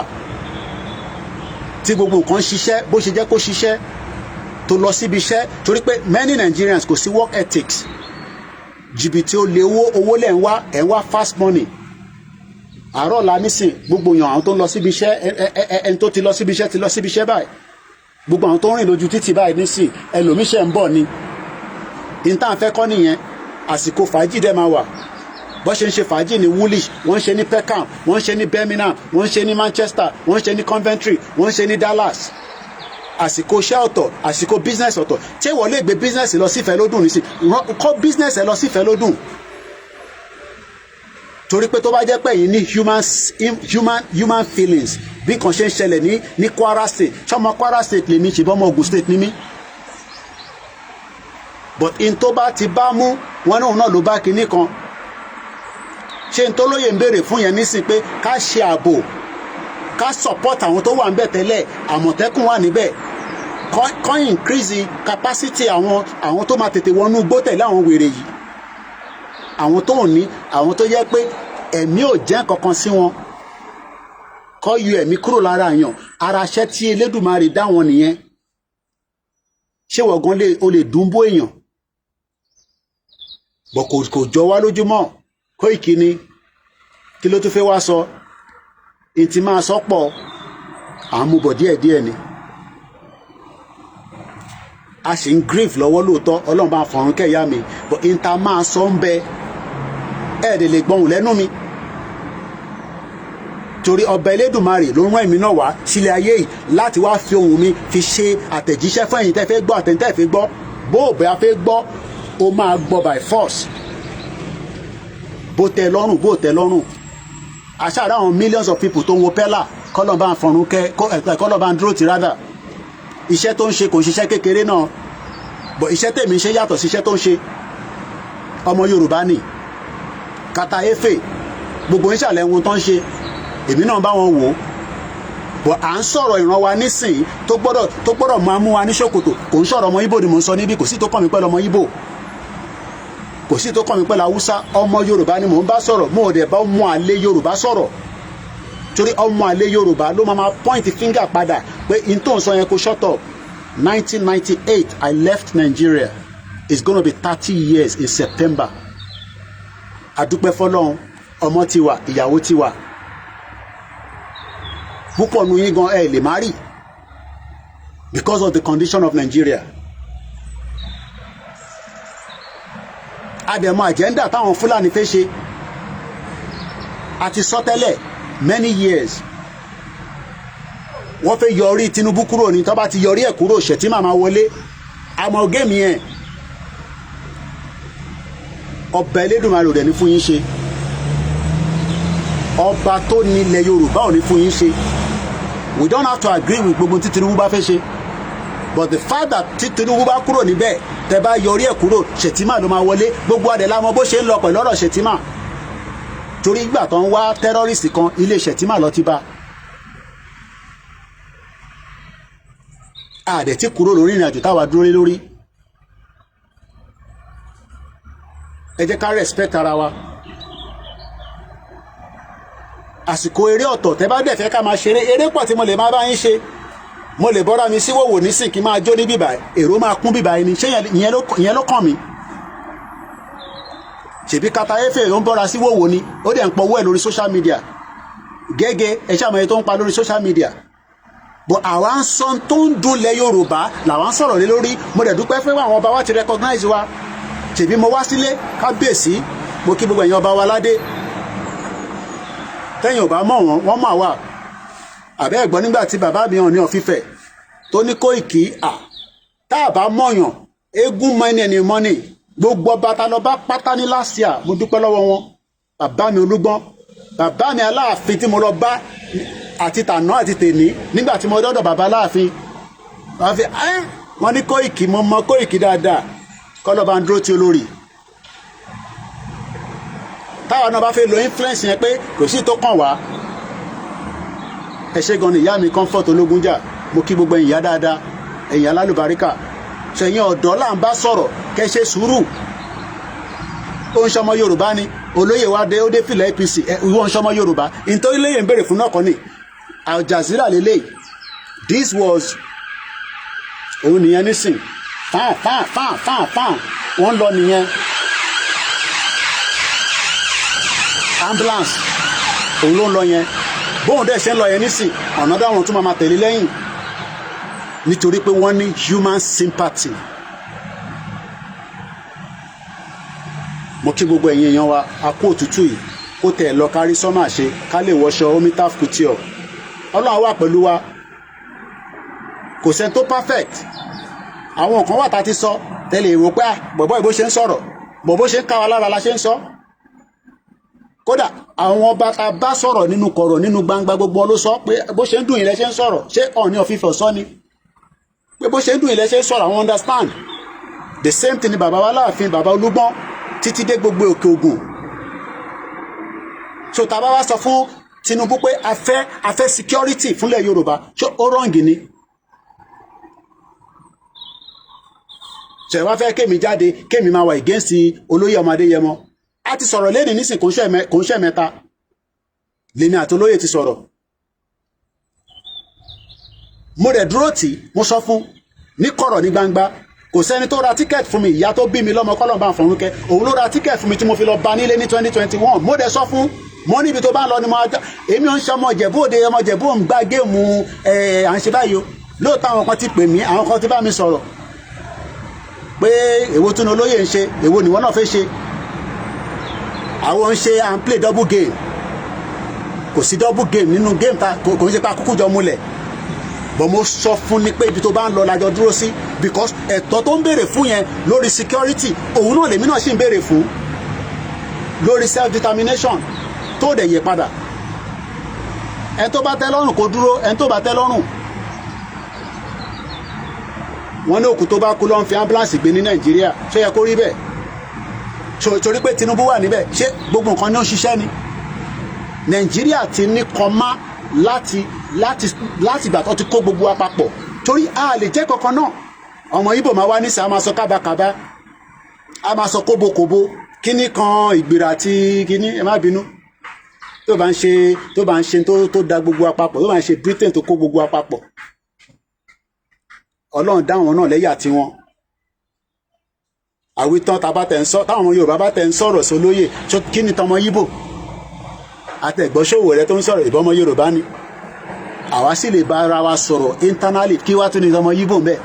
[SPEAKER 1] tí gbogbo nǹkan ṣiṣẹ́ bó ṣe jẹ́ kó ṣiṣẹ́ tó lọ síbi iṣẹ́ torí pé many Nigerians kò sí work ethics jìbìtì ó lé owó lẹ̀ ń wá fast money àárọ̀ la nísìn gbogbo èèyàn àwọn tó ń lọ síbi iṣẹ́ ẹni tó ti lọ síbi iṣẹ́ báyìí gbogbo àwọn tó ń rìn lójú títì báyìí nísìn ẹlòmíṣẹ́ ń bọ̀ ni ìntàn fẹ́ kọ́ nìyẹn àsìkò fàájì dẹ́ máa wà bó ṣe ń ṣe fàájì ní Woolwich wọ́n ń ṣe ní Peckham wọ́n ń ṣe ní Birmingham wọ́n ń ṣe ní Manchester wọ́n ń ṣe ní Coventry wọ́n ń ṣe ní Dallas àsìkò iṣẹ́ ọ̀tọ̀ àsìkò business ọ̀tọ̀ tí wọ́n lè gbé business lọ sí Ifelodun nísìn kọ́ business ẹ lọ sí Ifelodun torí pé tó bá jẹ́ pé yìí ní human feelings bí kan ṣe ń ṣẹlẹ̀ ní Kwara State ṣọmọ Kwara State lèmi ṣe bọ́mọ Ogun State ní mí but in tó bá ti bá mú wọn náà ló bá kinní kan ṣe n tó lóye ń béèrè fún yẹn nísìn pé ká ṣe ààbò ká support àwọn tó wà ń bẹ̀ tẹ́lẹ̀ Àmọ̀tẹ́kùn wà níbẹ̀ kọ́ increase capacity àwọn tó máa tètè wọnú igbó tẹ̀lé àwọn wèrè yìí àwọn tó ní àwọn tó yẹ pé ẹ̀mí ò jẹ́ kankan sí wọn kọ́ yọ ẹ̀mí kúrò lára àyàn ara iṣẹ́ tí Elédùmarè dá wọn nìyẹn ṣé wọ̀gán o lè dùnbó èèyàn bọ̀ kò jọ wá lójúmọ́ Koiki ni kí ló tún fẹ́ wá sọ ìtì máa sọ́pọ̀ àmúbọ̀ díẹ̀díẹ̀ ni a sì ń grief lọ́wọ́ lóòótọ́ Ọlọ́run bá fọ̀run kẹ́yà mi but ìta máa sọ ń bẹ ẹ̀ẹ́dẹ̀ lè gbọ́hùn lẹ́nu mi torí ọba Elédùmarè ló rán èmi náà wá sílé ayé yìí láti wá fi ohùn mi fi ṣe àtẹ̀jíṣẹ́ fún ẹ̀yin tẹ́ fẹ́ gbọ́ àtẹ̀ntẹ́ fẹ́ gbọ́ bó o bẹ́ẹ̀ fẹ́ gbọ́ o máa gbọ́ by force bó tẹ́ lọ́rùn bó tẹ́ lọ́rùn àṣàrà àwọn millions of people tó ń wo pẹ́là kọ́lọ̀ bá ń fọ̀run kẹ́ kọ́lọ̀ bá ń dúró ti rádà iṣẹ́ tó ń ṣe kò ń ṣiṣẹ́ kékeré náà bọ̀ iṣẹ́ tèmi ṣe yàtọ̀ sí iṣẹ́ tó ń ṣe ọmọ Yorùbá ni kata efe gbogbo ìṣàlẹ̀ wọn tó ń ṣe èmi náà bá wọn wò ó bọ̀ à ń sọ̀rọ̀ ìran wa nísìnyí tó gbọ́dọ̀ máa mú wa ní ṣòkòtò kò ń sọ̀rọ̀ ọmọ Ìgbò ni mò ń sọ níbí kò sí tó kàn mí pẹ̀lú ọmọ Ìgbò kò sí tó kàn mí pẹ̀lú Haúsá ọmọ Yorùbá ni mò ń bá sọ̀rọ̀ mo ò dẹ̀ bá ọmọ àlè Yorùbá sọ̀rọ̀ torí ọmọ àlè Yorùbá ló máa point finger padà pé in tó ń sọ yẹn kó shut up 1998 I left Nigeria it's gonna be 30 years in September adúpẹ́ fọ́lọ́run ọmọ ti wà ìyàwó ti wà púpọ̀ nu yín gan ẹ lè má rí because of the condition of Nigeria àdẹ̀mọ̀ agenda táwọn Fúlàní fẹ́ ṣe àti sọtẹ́lẹ̀ many years wọ́n fẹ́ yọrí Tinubu kúrò ní tó bá ti yọrí ẹ̀ kúrò Shettima máa wọlé àmọ́ géèmì yẹn ọba Elédùmarè ò dẹ̀ ní fún yín ṣe ọba tó nílẹ̀ Yorùbá ò ní fún yín ṣe we don't have to agree with gbogbo tí Tinubu bá fẹ́ ṣe but the fact that tí Tinubu bá kúrò níbẹ̀ tẹ́ bá yọrí ẹ̀ kúrò Shettima ló máa wọlé gbogbo adẹ̀ la mọ̀ bó ṣe ń lọ pẹ̀lú ọ̀rọ̀ Shettima torí ìgbà tó ń wá tẹ́rọ́rìsì kan ilé Shettima lọ ti bá àdẹ̀ tí kúrò lórí ìrìn àjò táwa dúró lórí ẹ jẹ́ ká respect ara wa àsìkò eré ọ̀tọ̀ tẹ́ bá dẹ̀ fẹ́ ká máa ṣeré eré pọ̀ tí mo lè máa bá yín ṣe mo lè bọ́ra mi sí wòwò nísìn kí n máa jó ní bíbá èrò máa kún bíbá ẹni ṣé ìyẹn ló kàn mí ṣèbí kata efe ló ń bọ́ra sí wòwò ni ó dẹ̀ ń pọ̀ owó ẹ̀ lórí social media gẹ́gẹ́ ẹ ṣàmọye tó ń pa lórí social media but àwa ń sọ tó ń dúnlẹ̀ Yorùbá làwa ń sọ̀rọ̀ lé lórí mo dẹ̀ dúpẹ́ fún àwọn ọba wa ti recognize wa ṣèbí mo wá sílé kábíyèsí mo kí gbogbo ẹ̀yin ọba wa ládé tẹ́yìn ò bá mọ̀ wọ́n mọ̀ wá àbẹ́ ẹ̀gbọ́n nígbà tí bàbá mi hàn ní ọ̀fífẹ́ tó ní Kóìkì tá a bá mọ̀yàn eégún mọ́ni ẹni mọ́ni gbogbo ọba ta lọ bá pátá ní last year mo dúpẹ́ lọ́wọ́ wọn bàbá mi Olúgbọ́n bàbá mi Aláàfin tí mo lọ bá àti tàná àti tèní nígbà tí mo dọ́dọ̀ bàbá Aláàfin wọ́n ní Kóìkì mo mọ Kóìkì dáadáa kọ́ lọ́ba ń dúró tí olórí táwọn náà bá fẹ́ lo influence yẹn pé kò sí tó kàn wá ẹ ṣé gan ni ìyá mi Comfort Ológunjà mo kí gbogbo ìyá dáadáa ẹ̀yin alálùbáríkà ṣẹ̀yìn ọ̀dọ́ là ń bá sọ̀rọ̀ kẹ́ ṣe sùúrù ó ń ṣọmọ Yorùbá ni olóyè wa dé ó dé fìlà APC ìwọ ń ṣọmọ Yorùbá nítorí lẹ́yìn ń béèrè fún náà kọ́ ni Al Jazeera lélẹ̀ this was òun nìyẹn nísìn fáàn wọ́n lọ nìyẹn ambulance òun ló ń lọ yẹn bóun dẹ̀ ṣe ń lọ yẹn nísìn ọ̀nà dáwọn tún máa tẹ̀lé lẹ́yìn nítorí pé wọ́n ní human sympathy. mo kí gbogbo ẹ̀yin èèyàn wa a kó òtútù yìí kó tẹ̀ lọ kárí sọ́mà ṣe ká lè wọṣọ omitaf couture ọlọ́run wà pẹ̀lú wa kò sẹ́ni tó perfect àwọn nǹkan wà tá a ti sọ tẹ́lẹ̀ èrò pé bọ̀bọ́ ìbò ṣe ń sọ̀rọ̀ bọ̀bọ́ ṣe ń ká wa lára la ṣe ń sọ kódà àwọn ọba ta bá sọ̀rọ̀ nínú kọ̀rọ̀ nínú gbangba gbogbo ló sọ pé bó ṣe ń dùn ilẹ̀ ṣe ń sọ̀rọ̀ ṣé Ọọ̀ni of Ifẹ̀ sọ ni pé bó ṣe ń dùn ilẹ̀ ṣe ń sọ̀rọ̀ àwọn understand the same thing ni bàbá wa Láàfin bàbá Olúgbọ́n títí dé gbogbo Òkè Ògùn so tá a bá wá sọ fún Tinubu pé a fẹ́ security fúnlẹ̀ Yorùbá ṣé ó rọ̀ǹgì ni ṣe wá fẹ́ kémi jáde kémi máa wà against olóyè ọmọ Adéyẹmọ a ti sọ̀rọ̀ lẹ́ni nísìn kò ń ṣe mẹ́ta lèmi àti olóyè ti sọ̀rọ̀ mo rẹ̀ dúró tì mo sọ fún ní kọ̀rọ̀ ní gbangba kò sẹ́ni tó ra tíkẹ́ẹ̀tì fún mi ìyá tó bí mi lọ́mọ kọ́lọ́mbà Fọ̀rúnkẹ́ òun ló ra tíkẹ́ẹ̀tì fún mi tí mo fi lọ bá nílé ní 2021 mo dẹ̀ sọ fún mo níbi tó bá ń lọ ni mo ajá èmi ò ń ṣe ọmọ Ìjẹ̀bú Òde ọmọ Ìjẹ̀bú ò ń gbá géèmù à ń ṣe báyìí o lóòótọ́ àwọn kan ti pè mí àwọn kan ti bá mi sọ̀rọ̀ pé èwo tún ni olóyè ń ṣe èwo nìwọ náà fẹ́ ṣe àwọn ń ṣe à ń play double game kò sí double game nínú game ta kò ń ṣe pa kúkú jọ múlẹ̀ bọ̀ mo sọ fún ni pé ibi tó bá ń lọ lájọ dúró sí because ẹ̀tọ́ tó ń béèrè fún yẹn lórí security òun náà lèmi náà sì ń béèrè fún lórí self determination tó dẹ̀ yẹ padà ẹni tó bá tẹ́ lọ́rùn kó dúró ẹni tó bá tẹ́ lọ́rùn wọ́n ní òkú tó bá kú ló ń fi ambulance gbé ní Nàìjíríà ṣé yẹ kó rí bẹ́ẹ̀ torí pé Tinubu wà níbẹ̀ ṣé gbogbo nǹkan ní ó ń ṣiṣẹ́ ni Nàìjíríà ti ní kọ́má láti ìgbà tó ti kó gbogbo wa papọ̀ torí a lè jẹ́ kankan náà ọmọ Ìgbò máa wá nísà á máa sọ kábàkábà á máa sọ kóbokòbo kíní kan ìgbèrà àti kíní ẹ má bínú tó bá ń ṣe tó da gbogbo wa papọ̀ tó bá ń ṣe Britain tó kó gbogbo wa papọ̀ Ọlọ́run dáwọn náà lẹ́yà tiwọn àwítán táwọn Yorùbá bá tẹ̀ ń sọ̀rọ̀ sólóyè kí ni tọmọ Ìgbò àtẹ̀gbọ́sọ̀wò rẹ tó ń sọ̀rọ̀ ìbọmọ Yorùbá ni àwa sì lè bá ara wa sọ̀rọ̀ internally kí wá tún ní tọmọ Ìgbò ń bẹ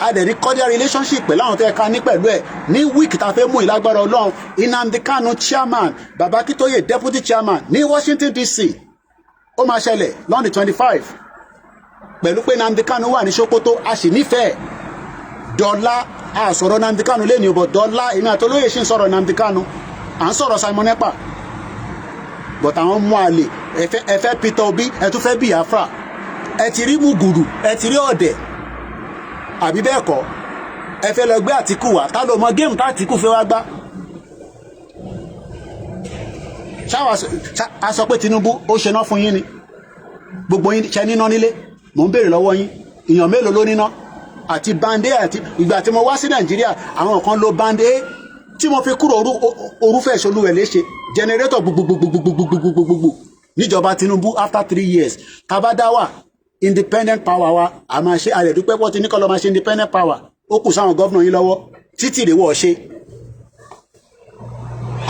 [SPEAKER 1] a dẹ̀ ní cordial relationship pẹ̀lú àwọn tó yẹ ká ní pẹ̀lú ẹ̀ ní week tá a fẹ́ mú ìlágbára Ọlọ́run Nnamdi Kanu chairman Baba Akintoye deputy chairman ní Washington DC ó máa ṣẹlẹ̀ lọ́ndì 25 pẹ̀lú pé Nnamdi Kanu wà ní Sokoto a sì nífẹ̀ẹ́ dọ́là a sọ̀rọ̀ Nnamdi Kanu lé ní ọbọ̀ dọ́là èmi àtolóyè sì ń sọ̀rọ̀ Nnamdi Kanu à ń sọ̀rọ̀ Simon Ekpa but àwọn mú àlè ẹ fẹ́ Peter Obi ẹ tún fẹ́ Biafra ẹ ti rí Mugudu ẹ ti rí ọ̀dẹ̀ àbí bẹ́ẹ̀ kọ́ ẹ fẹ́ lọ gbé Àtíkù wá tá ló mọ géèmù tá Àtíkù fẹ́ wá gbá a sọ pé Tinubu ó ṣe ná fún yín ni gbogbo yín ṣe níná nílé mò ń béèrè lọ́wọ́ yín èèyàn mélòó ló níná àti bande àti ìgbà tí mo wá sí Nàìjíríà àwọn kan ló bande tí mo fi kúrò orúfẹ́ ìṣolú ẹ̀ léṣe jẹnẹrétọ̀ gbogbogbogbogbogbogbogbogbò níjọba Tinubu after 3 years tabadawa independent power wa a máa ṣe àrẹ̀dúpẹ́ pọ̀ tí ní kọ́ lọ́ máa ṣe independent power ó kù sáwọn gọ́vnà yín lọ́wọ́ títí ìrèwọ̀ ṣe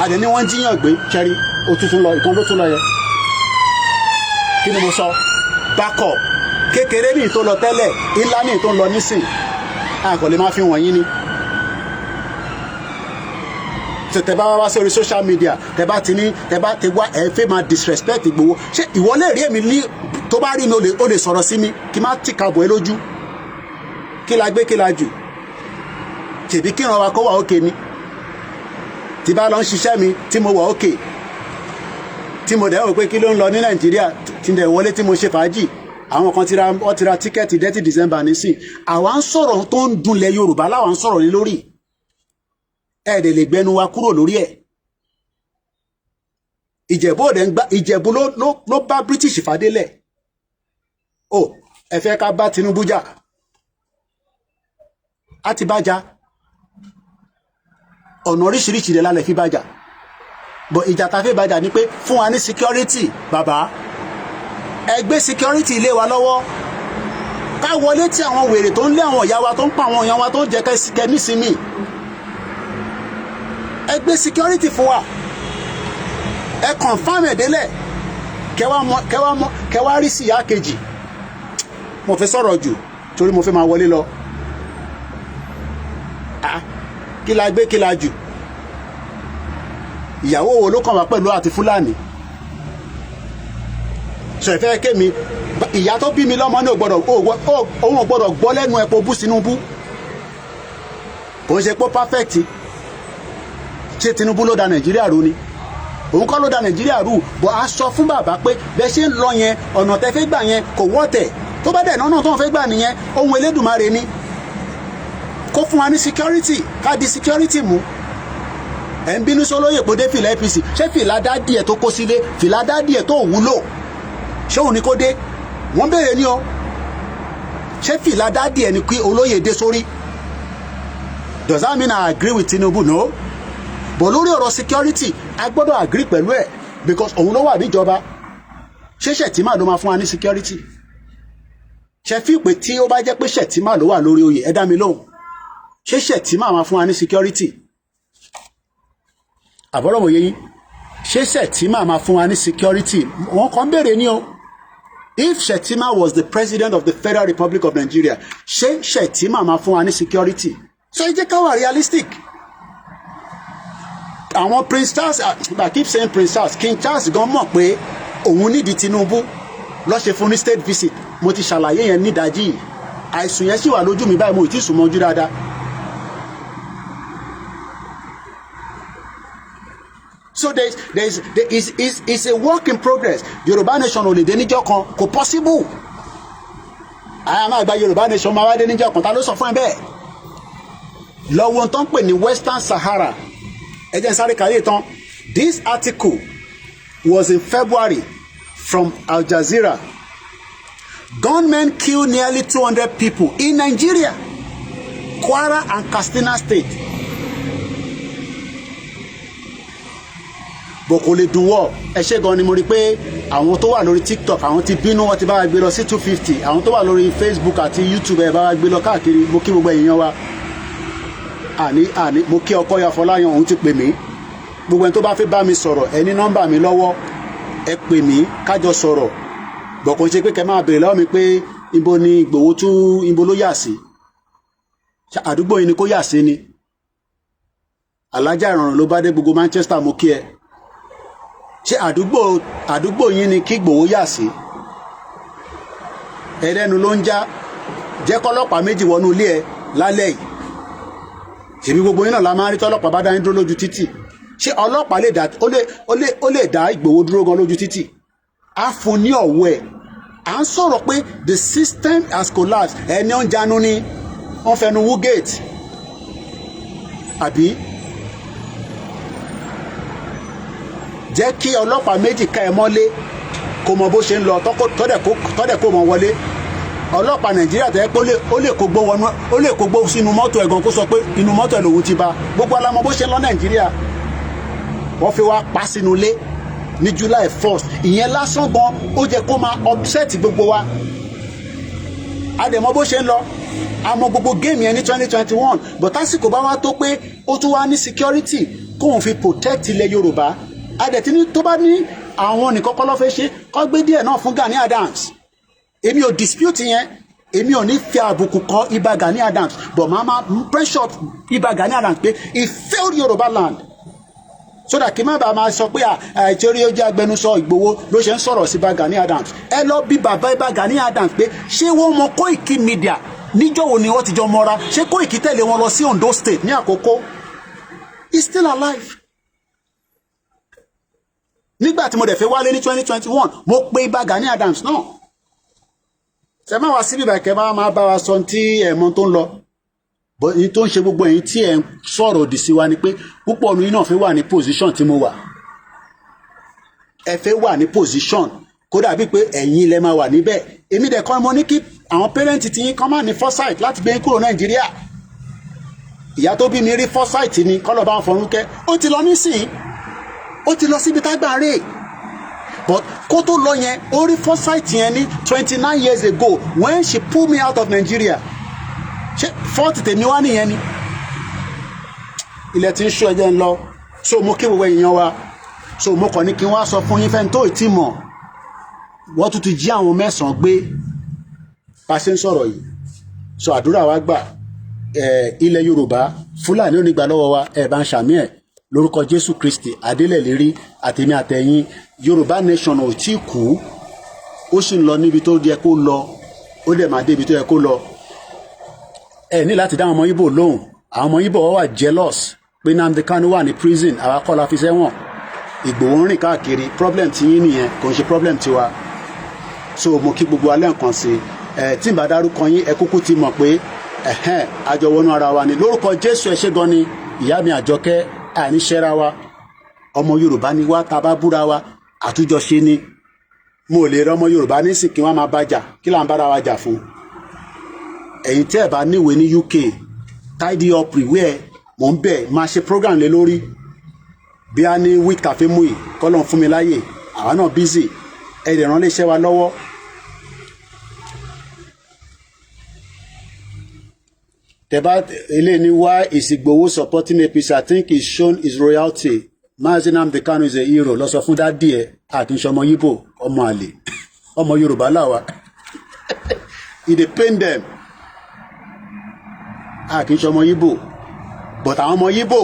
[SPEAKER 1] àdẹ̀ ni wọ́n ń jíyàn gbé kẹrí ó tuntun lọ ìkan ló tún lọ yẹ kí ni mo sọ backup kékeré ní ìtò lọ tẹ́lẹ̀ ńlá ní ìtò lọ nísìn àkọlé máa fi wọ̀nyí ni tẹ bá wá sórí social media tẹ bá ti wá ẹ fẹ́ máa disrespect Ìgbòho ṣé ìwọ lè rí èmi ní tó bá rí mi ó lè sọ̀rọ̀ sí mi kí má tì kàbọ̀ ẹ lójú kí la gbé kí la jù tèbí kí ìran wa kó wà òkè ni tí bá lọ ń ṣiṣẹ́ mi tí mo wà òkè tí mo dẹ̀ wò pé kí ló ń lọ ní Nàìjíríà tí dẹ̀ wọlé tí mo ṣe fàájì àwọn kan ti ra tíkẹ́ẹ̀tì dẹ́tì December nísìn àwa ń sọ̀rọ̀ tó ń dunlẹ̀ Yorùbá láwa ń sọ̀rọ̀ ní lórí ẹ̀ẹ́dẹ̀ lè gbẹnu wa kúrò lórí ẹ̀ Ìjẹ̀bú ló bá British fàdélẹ̀ o ẹ fẹ́ ká bá Tinubu jà á ti bá jà ọ̀nà oríṣiríṣi rẹ̀ lálẹ́ fi bá jà bọ̀ ìjà ta fẹ́ bá jà ni pé fún wa ní security bàbá ẹ gbé security ilé wa lọ́wọ́ ká wọlé tí àwọn wèrè tó ń lé àwọn ìyá wa tó ń pa àwọn èèyàn wa tó ń jẹ kẹ́ nísìmí ẹ gbé security fún wa ẹ confam ẹ̀ délẹ̀ kẹwàá rí sí ìyá kejì mo fẹ́ sọ̀rọ̀ jù torí mo fẹ́ máa wọlé lọ kí la gbé kí la jù ìyàwó wo ló kàn wá pẹ̀lú àti Fúlàní sọ ìfẹ́ kémi ìyá tó bí mi lọ́mọ ní òun ò gbọ́dọ̀ gbọ́ lẹ́nu ẹ̀pọ̀ bú Tinubu kò ń ṣe pé perfect ṣé Tinubu ló da Nàìjíríà rú ni òun kọ́ ló da Nàìjíríà rú bọ́ a sọ fún bàbá pé bẹ́ẹ̀ ṣe ń lọ yẹn ọ̀nà tẹ́ fẹ́ gbà yẹn kò wọ́tẹ̀ tó bá dẹ̀ náà tó ń fẹ́ gbà nìyẹn ohun Elédùmarè ni kó fún wa ní security ká di security mú ẹ̀ ń bínú sólóyè pé dé fìlà APC ṣé fìlà dádì ẹ̀ tó kó sílé fìlà dádì ẹ̀ tó wúlò ṣé òun ni kó dé wọ́n béèrè ní o ṣé fìlà dádì ẹ̀ ni kí olóyè dé sórí does that mean I agree with Tinubu? No. But lórí ọ̀rọ̀ security a gbọ́dọ̀ agree pẹ̀lú ẹ̀ because òun ló wà níjọba ṣé Shettima ló máa fún wa ní security ṣe fi pé tí ó bá jẹ́ pé Shettima ló wà lórí oyè ẹ dá mi lóhùn ṣé Shettima máa fún wa ní security àbọ̀rọ̀ wòye yín ṣé Shettima máa fún wa ní security wọ́n kàn béèrè ní o if Shettima was the president of the Federal Republic of Nigeria ṣé Shettima máa fún wa ní security so ẹ jẹ́ ká wà realistic. Àwọn Prince Charles I keep saying Prince Charles King Charles gan mọ̀ pé òun nídìí Tinubu ló ṣe fún ní state visit mo ti ṣàlàyé yẹn nídàájí àìsùn yẹn sì wà lójú mi báyìí mo ì tí sùn mọ́jú dáadáa. So there is a work in progress. Yorùbá nation ò lè dé níjọ́ kan kò possible. àyà máa gba Yorùbá nation máa wá dé níjọ́ kan ta ló sọ fún ẹ bẹ́ẹ̀. lọ́wọ́ tó ń pè ní Western Sahara ẹ jẹ́ n sáré kárí tán. This article was in February from Al Jazeera. Gunmen kill nearly 200 people in Nigeria, Kwara and Katsina State. Boko lè dùn wọ́ ẹ ṣé gan ni mo rí pé àwọn tó wà lórí TikTok àwọn ti bínú wọn ti bá wa gbé lọ sí 250 àwọn tó wà lórí Facebook àti YouTube ẹ bá wa gbé lọ káàkiri mo kí gbogbo èèyàn wa àní mo kí Ọkọya Fọláyan òun ti pè mí gbogbo ẹni tó bá fẹ́ bá mi sọ̀rọ̀ ẹ ní nọ́mbà mi lọ́wọ́ ẹ pè mí kájọ sọ̀rọ̀ bọ̀ kò ń ṣe pé kẹ́ máa béèrè lọ́wọ́ mi pé ibo ni Ìgbòho tún ibo ló yà sí àdúgbò yìí ni kó yà sí ni Alájà Ìrọ̀rùn ló bá dé gbogbo Manchester mo kí ẹ ṣé àdúgbò yín ni kí Ìgbòho yà sí ẹlẹ́nu ló ń já jẹ́ kọ́lọ́pàá méjì wọnú ilé ẹ lálẹ́ yìí ṣèbí gbogbo yín náà la máa ń rí tọ́lọ́pàá bá dá yín dúró lójú títì ṣé ọlọ́pàá lè dá Ìgbòho dúró gan lójú títì á fún ní ọ̀wọ́ ẹ̀ à ń sọ̀rọ̀ pé the system has collapsed ẹni ó ń jánu ní wọ́n fẹnu wú gate àbí jẹ́ kí ọlọ́pàá méjì ká ẹ mọ́lé kó mọ bó ṣe ń lọ tọ́dẹ̀ kó mọ wọlé ọlọ́pàá Nàìjíríà tẹ́ pé ó lè kó gbó sínú mọ́tò ẹ̀gàn kó sọ pé inú mọ́tò ẹ̀ lòun ti bá gbogbo alamọ bó ṣe ń lọ Nàìjíríà wọ́n fi wá pa sínú ilé ní July 1st ìyẹn lásán gan ó jẹ́ kó máa upset gbogbo wa àdèmọ́ bó ṣe ń lọ àmọ́ gbogbo géèmù yẹn ní 2021 but tásìkò bá wá tó pé ó tún wá ní security kóun fi protect ilẹ̀ Yorùbá àdẹ̀tí ní tó bá ní àwọn nìkan kọ́ ló fẹ́ ṣe kó gbé díẹ̀ náà fún Gani Adams èmi ò dispute yẹn èmi ò ní fi àbùkù kọ Ìbà Gani Adams but màá pressure Ìbà Gani Adams pé he failed Yorùbá land so that kí má bàa máa sọ pé àìtórí ó jẹ́ agbẹnusọ Ìgbòho ló ṣe ń sọ̀rọ̀ sí Ìbà Gani Adams ẹ lọ bí bàbá Ìbà Gani Adams pé ṣé wọ́n mọ Koikimedia níjọ́ wo ni wọ́n ti jọ mọ́ra ṣé Koiki tẹ̀lé wọn lọ sí Ondo State ní àkókò he still alive nígbà tí mo dẹ̀ fẹ́ wálé ní 2021 mo pe Ìbà Gani Adams náà ṣe máa wá síbí bàkẹ́ máa bá wa sọ tí ẹ̀mọ́ tó ń lọ bọ́ ní tó ń ṣe gbogbo ẹ̀yin tí ẹ̀ ń sọ̀rọ̀ òdì sí wa ni pé púpọ̀ ọ̀nù yìí náà fẹ́ wà ní position tí mo wà ẹ fẹ́ wà ní position kódà bíi pé ẹ̀yin lẹ máa wà níbẹ̀ èmi dẹ̀ kọ́ mo ní kí àwọn parent ti yín kàn máa ní foresight láti gbé yín kúrò Nàìjíríà ìyá tó bí mi rí foresight ni kọ́lọ̀ bá ń fọrún kẹ́ ó ti lọ nísìnyí ó ti lọ síbi tágbà rè but kó tó lọ yẹn ó rí foresight yẹn ní 29 years ago when she pulled me out of Nigeria ṣé fọ́ọ̀tì tèmi wá nìyẹn ni ilẹ̀ tí ń ṣú ẹjẹ́ ń lọ so mo kí gbogbo èèyàn wa so mo kàn ní kí n wá sọ fún yín fẹ́ni tó ì tí mọ̀ wọ́n tún ti jí àwọn 9 gbé bá ṣe ń sọ̀rọ̀ yìí so àdúrà wa gbà ilẹ̀ Yorùbá Fúlàní ò ní gbà lọ́wọ́ wa ẹ̀ bá ń ṣàmì ẹ̀ lórúkọ Jésù Kristi adélẹ̀lérí àtẹ̀mí àtẹ̀yìn Yorùbá nation ò tí kú ó sì ń lọ níbi tó yẹ kó lọ ó dẹ̀ máa débi tó yẹ kó lọ ẹ ní láti dá àwọn ọmọ Ìgbò lóhùn àwọn ọmọ Ìgbò wà jealous pé Nnamdi Kanu wà ní prison àwa kọ́ la fi sẹ́wọ̀n Ìgbòho ń rìn káàkiri problem ti yín nìyẹn kò ń ṣe problem tiwa so mo kí gbogbo alẹ́ nǹkan sí tí n bá dárúkọ yín ẹ kúkú ti mọ̀ pé àjọwọnú ara wa ni lórúkọ Jésù ẹ ṣé gan ni ìyá mi Àjọkẹ́ àníṣẹ́ra wa ọmọ Yorùbá ni wá tá a bá búra wa àtújọṣe ni mo lè rí ọmọ Yorùbá nísìn kí wọ́n máa bájà kí là ń bára wa jà fún ẹ̀yin tẹ́ ẹ̀ bá níwèé ní UK tidy up reware mò ń bẹ̀ máa ṣe program lé lórí bí a ní week cafe mú yìí kọ́lọ̀ fún mi láyè àwa náà busy ẹ̀ lè rán léṣẹ́ wa lọ́wọ́ tẹ́bá eléyìí why is Igboho supporting APC I think he's shown his royalty Mazi Nnamdi Kanu is a hero lọ sọ fún dádì ẹ àkínṣe ọmọ Yíbò ọmọ àlè ọmọ Yorùbá làwà it dey pain them àkínṣe ọmọ Yíbò but àwọn ọmọ Yíbò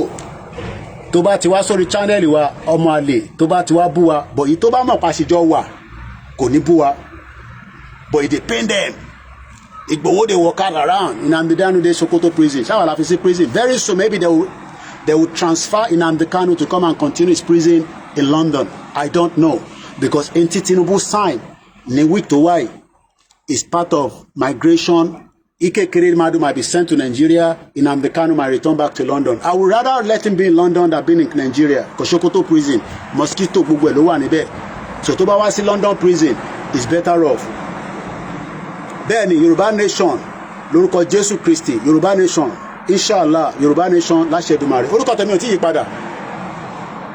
[SPEAKER 1] tó bá ti wá sórí channel wa ọmọ àlè tó bá ti wá bú wa but yìí tó bá mọ̀ pàṣẹjọ wà kò ní bú wa but it dey pain them Igboho dey walk around in Nnamdi Kanu dey Sokoto prison ṣáwà la fi sí prison very soon maybe they will transfer Nnamdi Kanu to come and continue his prison in London I don't know because enti Tinubu sign ní week to why is part of migration Ike Madu might be sent to Nigeria Nnamdi Kanu might return back to London I would rather let him be in London than being in Nigeria because Sokoto prison mosquito gbogbo ẹ̀ ló wà níbẹ̀ so tó bá wá sí London prison is better off bẹ́ẹ̀ni Yorùbá nation lórúkọ Jésù Kristi Yorùbá nation inshallah Yorùbá nation láṣẹ Èdùmàrè orúkọ tèmi ò tí yí padà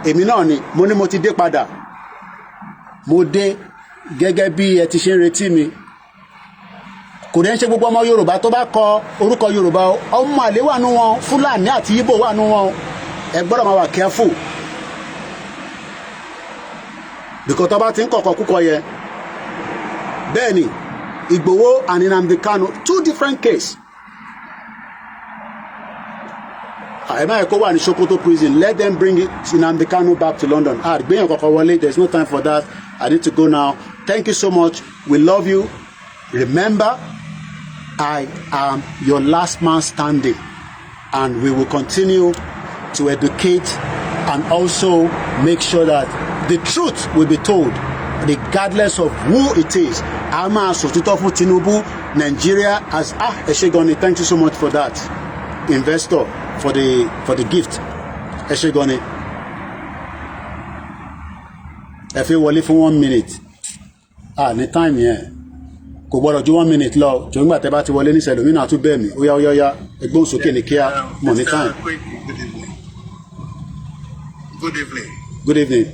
[SPEAKER 1] èmi náà ni mo ní mo ti dé padà mo dé gẹ́gẹ́ bí ẹ ti ṣe ń retí mi kò dẹ́ ń ṣe gbogbo ọmọ Yorùbá tó bá kọ orúkọ Yorùbá ọmọ àlè wà nú wọn Fúlàní àti Ìgbò wà nú wọn ẹ gbọ́dọ̀ máa wà careful because tó bá ti ń kọ̀kọ̀ kúkọ yẹ bẹ́ẹ̀ni Igboho and Nnamdi Kanu 2 different cases. Ẹ kó wà ní Sokoto prison let them bring it Nnamdi Kanu back to London gbẹ̀yàn kọ̀kọ̀ wọlé there is no time for that I need to go now thank you so much we love you remember I am your last man standing and we will continue to educate and also make sure that the truth will be told regardless of who it is. A máa sòtítọ́ fún Tinubu Nigeria as ẹ ṣé gan ni thank you so much for that investor for the gift ẹ ṣé gan ni ẹ fi wọlé fún 1 minute ní time yẹn kò gbọ́dọ̀ ju 1 minute lọ jọ nígbà tẹ́ bá ti wọlé ní sẹlómìnà tún bẹ́ẹ̀ mi ó yá ẹgbọ́n sókè ní kíá mọ̀ ní time.
[SPEAKER 2] Good evening.
[SPEAKER 1] Good evening.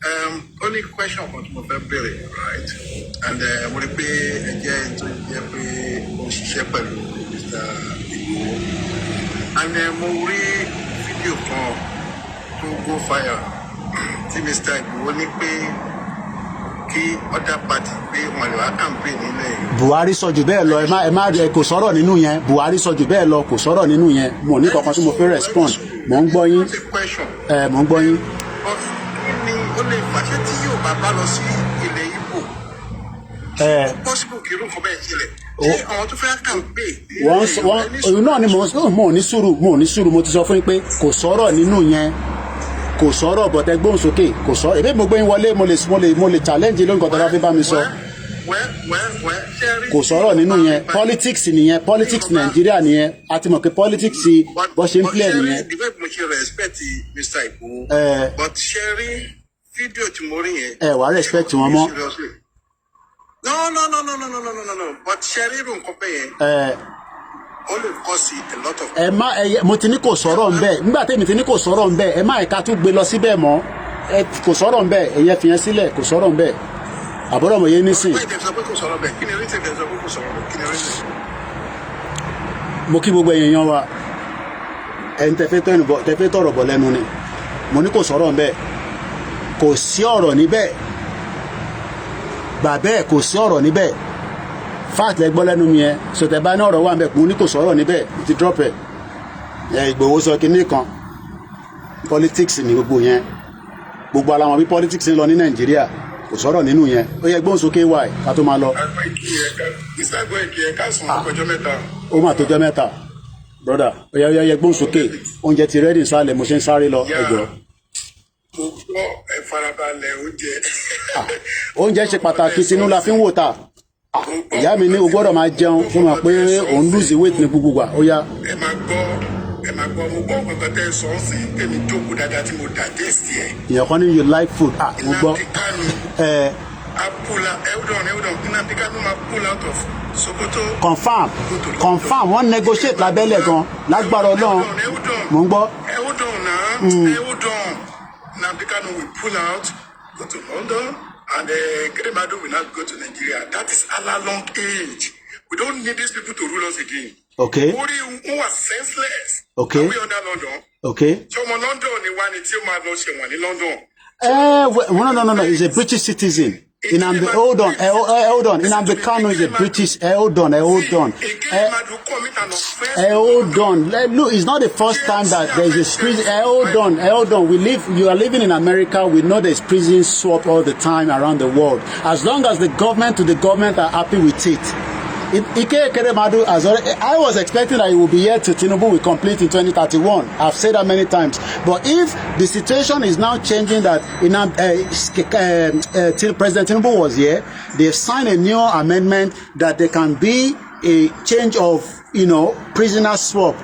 [SPEAKER 2] Only question about my family, right? And would it be again to Mr. Igbo? And more video call to go fire. See Mr. Igbo only pay kí other party pé wọn lè wá campaign nílẹ̀.
[SPEAKER 1] Buhari sọ jù bẹ́ẹ̀ lọ ẹ má kò sọ̀rọ̀ nínú yẹn Buhari sọ jù bẹ́ẹ̀ lọ kò sọ̀rọ̀ nínú yẹn mo ní kankan tí mo fẹ́ respond mo ń gbọ́ yín mo ń gbọ́ yín.
[SPEAKER 2] Ní ó lè fàṣẹ tí yóò bá lọ sí ilẹ̀ Ìgbò. Possible kí irú nǹkan bẹ́ẹ̀ ṣẹlẹ̀. Ṣé àwọn tó fẹ́ campaign.
[SPEAKER 1] Wọ́n náà ni mo ní sùúrù mo ti sọ fún yín pé kò sọ̀rọ̀ nínú yẹn. Kò sọ̀rọ̀ bọ̀tẹ́ gbóhùn sókè kò sọ̀rọ̀ èmi mo gbé yín wọlé mo lè challenge lórí nǹkan tó bá fi bá mi sọ kò sọ̀rọ̀ nínú yẹn politics nìyẹn politics Nàìjíríà nìyẹn a ti mọ̀ pé politics bó ṣe ń play nìyẹn.
[SPEAKER 2] mo ṣe respect Mr. Igboho but ṣe rí fídíò tí mo rí yẹn.
[SPEAKER 1] Wà á respect wọn mọ́.
[SPEAKER 2] no but ṣe rí irú nǹkan bẹ́ẹ̀ yẹn.
[SPEAKER 1] Ẹ má mo ti ní kò sọ̀rọ̀ ńbẹ̀ nígbà tẹ́mi ti ní kò sọ̀rọ̀ ńbẹ̀ ẹ má ẹ̀ka tún gbé lọ síbẹ̀ mọ́ kò sọ̀rọ̀ ńbẹ̀ ẹ̀yẹ fi yẹn sílẹ̀ kò sọ̀rọ̀ ńbẹ̀ àbúrò mọ̀ yẹn nísìn. Mo kí gbogbo èèyàn wa ẹni tẹ́fẹ́ tọ̀rọ̀ bọ̀ lẹ́nu ni mo ní kò sọ̀rọ̀ ńbẹ̀ kò sí ọ̀rọ̀ níbẹ̀ bàbẹ́ kò sí ọ̀rọ̀ níbẹ̀ fact lẹ gbọ́ lẹ́nu mi yẹn sọtẹ́ bá ní ọ̀rọ̀ wà ń bẹ̀ kún ní kò sọ̀rọ̀ níbẹ̀ ti drop ẹ̀ Ìgbòho sọ kinní kan politics ní gbogbo yẹn gbogbo alamọ bí politics ń lọ ní Nàìjíríà kò sọ̀rọ̀ nínú yẹn ó yẹ gbóhùn sókè wáì ká tó máa lọ. Ó mà tó jẹ́ mẹ́ta broda ó yẹ gbóhùn sókè oúnjẹ ti rẹ́dì sálẹ̀ mo ṣe ń sáré lọ ẹjọ́.
[SPEAKER 2] Mo gbọ́ ẹ farabalẹ̀ oúnjẹ.
[SPEAKER 1] Oúnjẹ ṣe pàtàkì tinú la fi ń wò ta. Ìyá mi ní o gbọ́dọ̀ máa jẹun fún wa pé òun lose weight ní gbogbo wa ó yá.
[SPEAKER 2] Ẹ máa gbọ́ mo gbọ́ nǹkan tẹ́ sọ sí tèmi jókòó dáadáa tí mo digest ẹ̀.
[SPEAKER 1] Ìyẹn kan ní you like food mo gbọ́.
[SPEAKER 2] Nnamdi Kanu máa pull out of Sokoto.
[SPEAKER 1] Confirm wọ́n negotiate lábẹ́lẹ̀ gan lágbára Ọlọ́run mo ń gbọ́.
[SPEAKER 2] Hold on. Nnamdi Kanu will pull out, go to London. And Kedemadu will not go to Nigeria. That is a long age. We don't need these people to rule us again.
[SPEAKER 1] Okay.
[SPEAKER 2] Who are senseless.
[SPEAKER 1] Okay.
[SPEAKER 2] Are we under London?
[SPEAKER 1] Okay.
[SPEAKER 2] So London, the one it's your man, in London.
[SPEAKER 1] No. He's a British citizen. Hold on. Nnamdi Kanu is a British. Hold on. Hold on. Look, it's not the first time that there is a prison. Hold on. You are living in America. We know there's prison swap all the time around the world. As long as the government are happy with it. I was expecting that he will be here to Tinubu will complete in 2031. I've said that many times. But if the situation is now changing that till President Tinubu was here, they've signed a new amendment that there can be a change of, prisoner swap.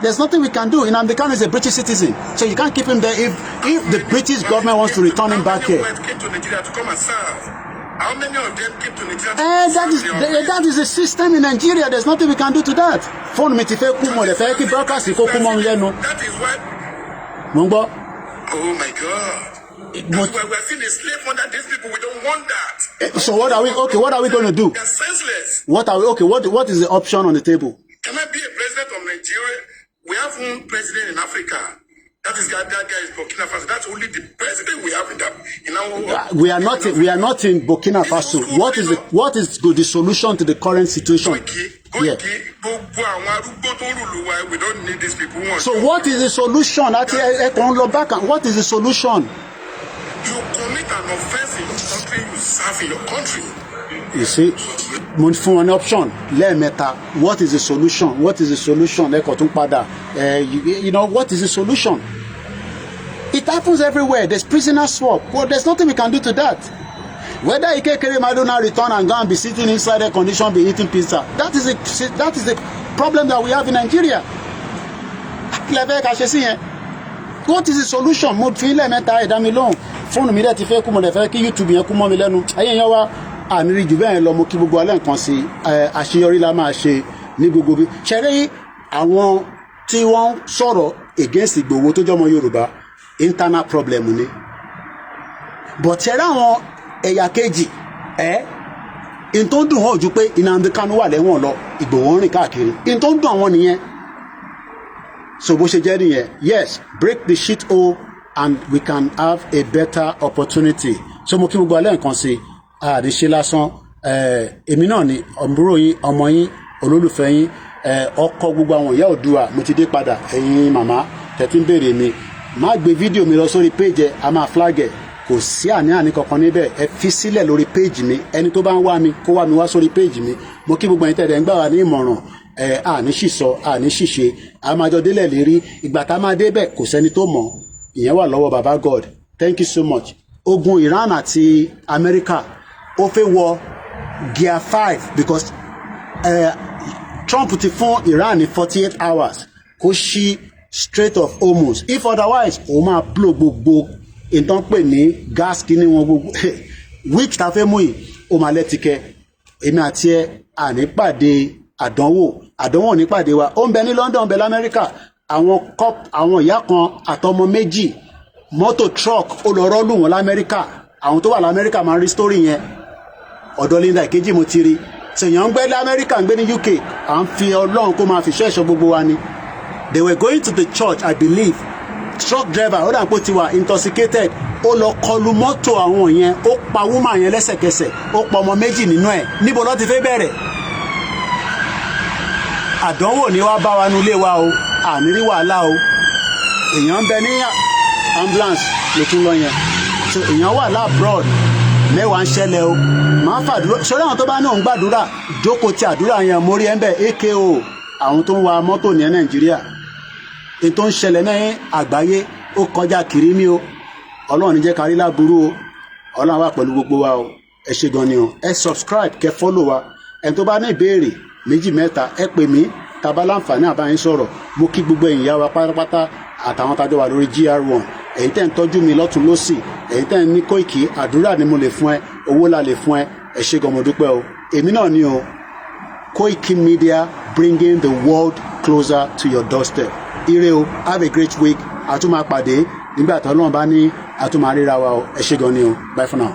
[SPEAKER 1] There's nothing we can do. Nnamdi Kanu is a British citizen, so you can't keep him there if the British government wants to return him back here.
[SPEAKER 2] How many of them came to Nigeria?
[SPEAKER 1] That is the system in Nigeria. There's nothing we can do to that. Phone me tife kumo le fe ki broadcast ko kumo lenu.
[SPEAKER 2] That is why.
[SPEAKER 1] Mungbo.
[SPEAKER 2] Oh my God. That's why we are still a slave under these people. We don't want that.
[SPEAKER 1] So what are we going to do?
[SPEAKER 2] They're senseless.
[SPEAKER 1] What is the option on the table?
[SPEAKER 2] Can I be a president of Nigeria? We have one president in Africa. That guy is Burkina Faso. That's only the president we have in our. We are not
[SPEAKER 1] in Burkina Faso. What is the solution to the current situation?
[SPEAKER 2] Yeah. We don't need these people.
[SPEAKER 1] So what is the solution? What is the solution?
[SPEAKER 2] You commit an offense in your country, you serve in your country.
[SPEAKER 1] You see, for an option, what is the solution? What is the solution? What is the solution? It happens everywhere. There's prisoner swap. Well, there's nothing we can do to that. Whether Ike Keremadu now return and go and be sitting inside air condition, be eating pizza, that is a problem that we have in Nigeria. What is the solution? Mo fi le meta e da mi lohun. Phone mi de ti fe ku mo le fe ki YouTube yẹn ku mo mi lẹ́nu. Ayen yan wa àníri jù bẹ́ẹ̀ lọ mo kí gbogbo alẹ́ nǹkan sí àṣeyọrí la máa ṣe ní gbogbo bí ṣẹ̀rẹ́ àwọn tí wọ́n sọ̀rọ̀ against Ìgbòho tó jọmọ Yorùbá internal problem ni but ṣẹ́ra àwọn ẹ̀yà kejì in tó ń dùn wọ́n ojú pé Nnamdi Kanu wà lẹ́wọ̀n lọ Ìgbòho ń rìn káàkiri in tó ń dùn àwọn nìyẹn. So bó ṣe jẹ́ nìyẹn, yes, break the shit hole and we can have a better opportunity. So mo kí gbogbo alẹ́ nǹkan sí àdìṣe lásán, èmi náà ni ọ̀nbúrò yín, ọmọ yín, olólùfẹ́ yín, ọkọ gbogbo àwọn ìyá Oòduà. Mo ti dé padà, ẹ̀yin màmá tẹ̀tí ń béèrè mi, má gbé fídíò mi lọ sórí page a máa flag ẹ̀, kò sí àní kankan níbẹ̀, ẹ fi sílẹ̀ lórí page mi, ẹni tó bá ń wá mi kó wá mi wá sórí page mi. Mo kí gbogbo ẹ̀yin tẹ̀lé ń gbà wá ní ìmọ̀ràn, àní ṣìṣọ àní ṣìṣe, a máa jọ délẹ̀ lérí, ìgbà tá a máa débẹ̀ kò sẹ́ni tó mọ̀, ìyẹn wà lọ́wọ́ baba God. Thank you so much. Ogun Iran àti America ó fẹ́ wọ gear 5 because Trump ti fún Iran ní 48 hours kó ṣí Strait of Hormuz, if otherwise ó máa blow gbogbo ìtàn pè ní gas kíní wọn gbogbo week ta fẹ́ mú yìí ó máa lẹ́tìkẹ́. Èmi àti ẹ àní pàdé àdánwò nípàdé wa, ó ń bẹ ní London, ń bẹ l'Amẹ́ríkà. Àwọn ìyá kan àtọmọ méjì mọ́tò truck ó lọ rọ́ọ̀lù wọn l'Amẹ́ríkà. Àwọn tó wà l'Amẹ́ríkà máa ń rí story yẹn, ọ̀dọ̀ Linda Ìkejì mo ti rí. Ṣèyàn ń gbé l'Amẹ́ríkà, ń gbé ní UK, à ń fi Ọlọ́run kó máa fi ṣẹ́ṣọ́ gbogbo wa ni. They were going to the church, I believe. Truck driver ó dà pé ó ti wà intoxicated, ó lọ kọlu mọ́tò àwọn yẹn, ó pa woman yẹn lẹ́sẹ̀kẹsẹ̀, ó pa ọmọ méjì nínú ẹ̀. Níbo ló ti fẹ́ bẹ̀rẹ̀? Àdánwò ni wá bá wa nulé wa o, àní rí wàhálà o. Èèyàn ń bẹ ní ambulance ló tún lọ yẹn, so èèyàn wà labroad, mẹ́wàá ń ṣẹlẹ̀ o. Màá fàdúrà sọ́dọ̀ àwọn tó bá ní òun gbàdúrà, jókòó ti àdúrà yẹn, mórí ẹ̀ ń bẹ̀ AKO àwọn tó ń wa mọ́tò ní Nàìjíríà. Ètò ń ṣẹlẹ̀ ní àgbáyé ó kọjá kiri ní o. Ọlọ́run ní jẹ́ ká rí láburú o, Ọlọ́run wà pẹ̀lú gbogbo wa o. Ẹ ṣé gan ni o, ẹ subscribe, kẹ́ follow wa. Ẹni tó bá ní ìbéèrè méjì mẹ́ta ẹ pè mí, tá bá láǹfààní àbáyín sọ̀rọ̀. Mo kí gbogbo ẹ̀yin ìyá wa pátápátá àtàwọn tájọ wà lórí GR1, ẹ̀yin tẹ́ ń tọ́jú mi lọ́tún lọ́sì, ẹ̀yin tẹ́ ń ní Koiki, àdúrà ni mo lè fún ẹ, owó la lè fún ẹ. Ẹ ṣé gan, mo dúpẹ́ o. Èmi náà ni o, Koikimedia, bringing the world closer to your doorstep. Ire o, have a great week. A tún máa pàdé nígbà tí Ọlọ́run bá ní a tún máa ríra wa o. Ẹ ṣé gan ni o. Bye for now.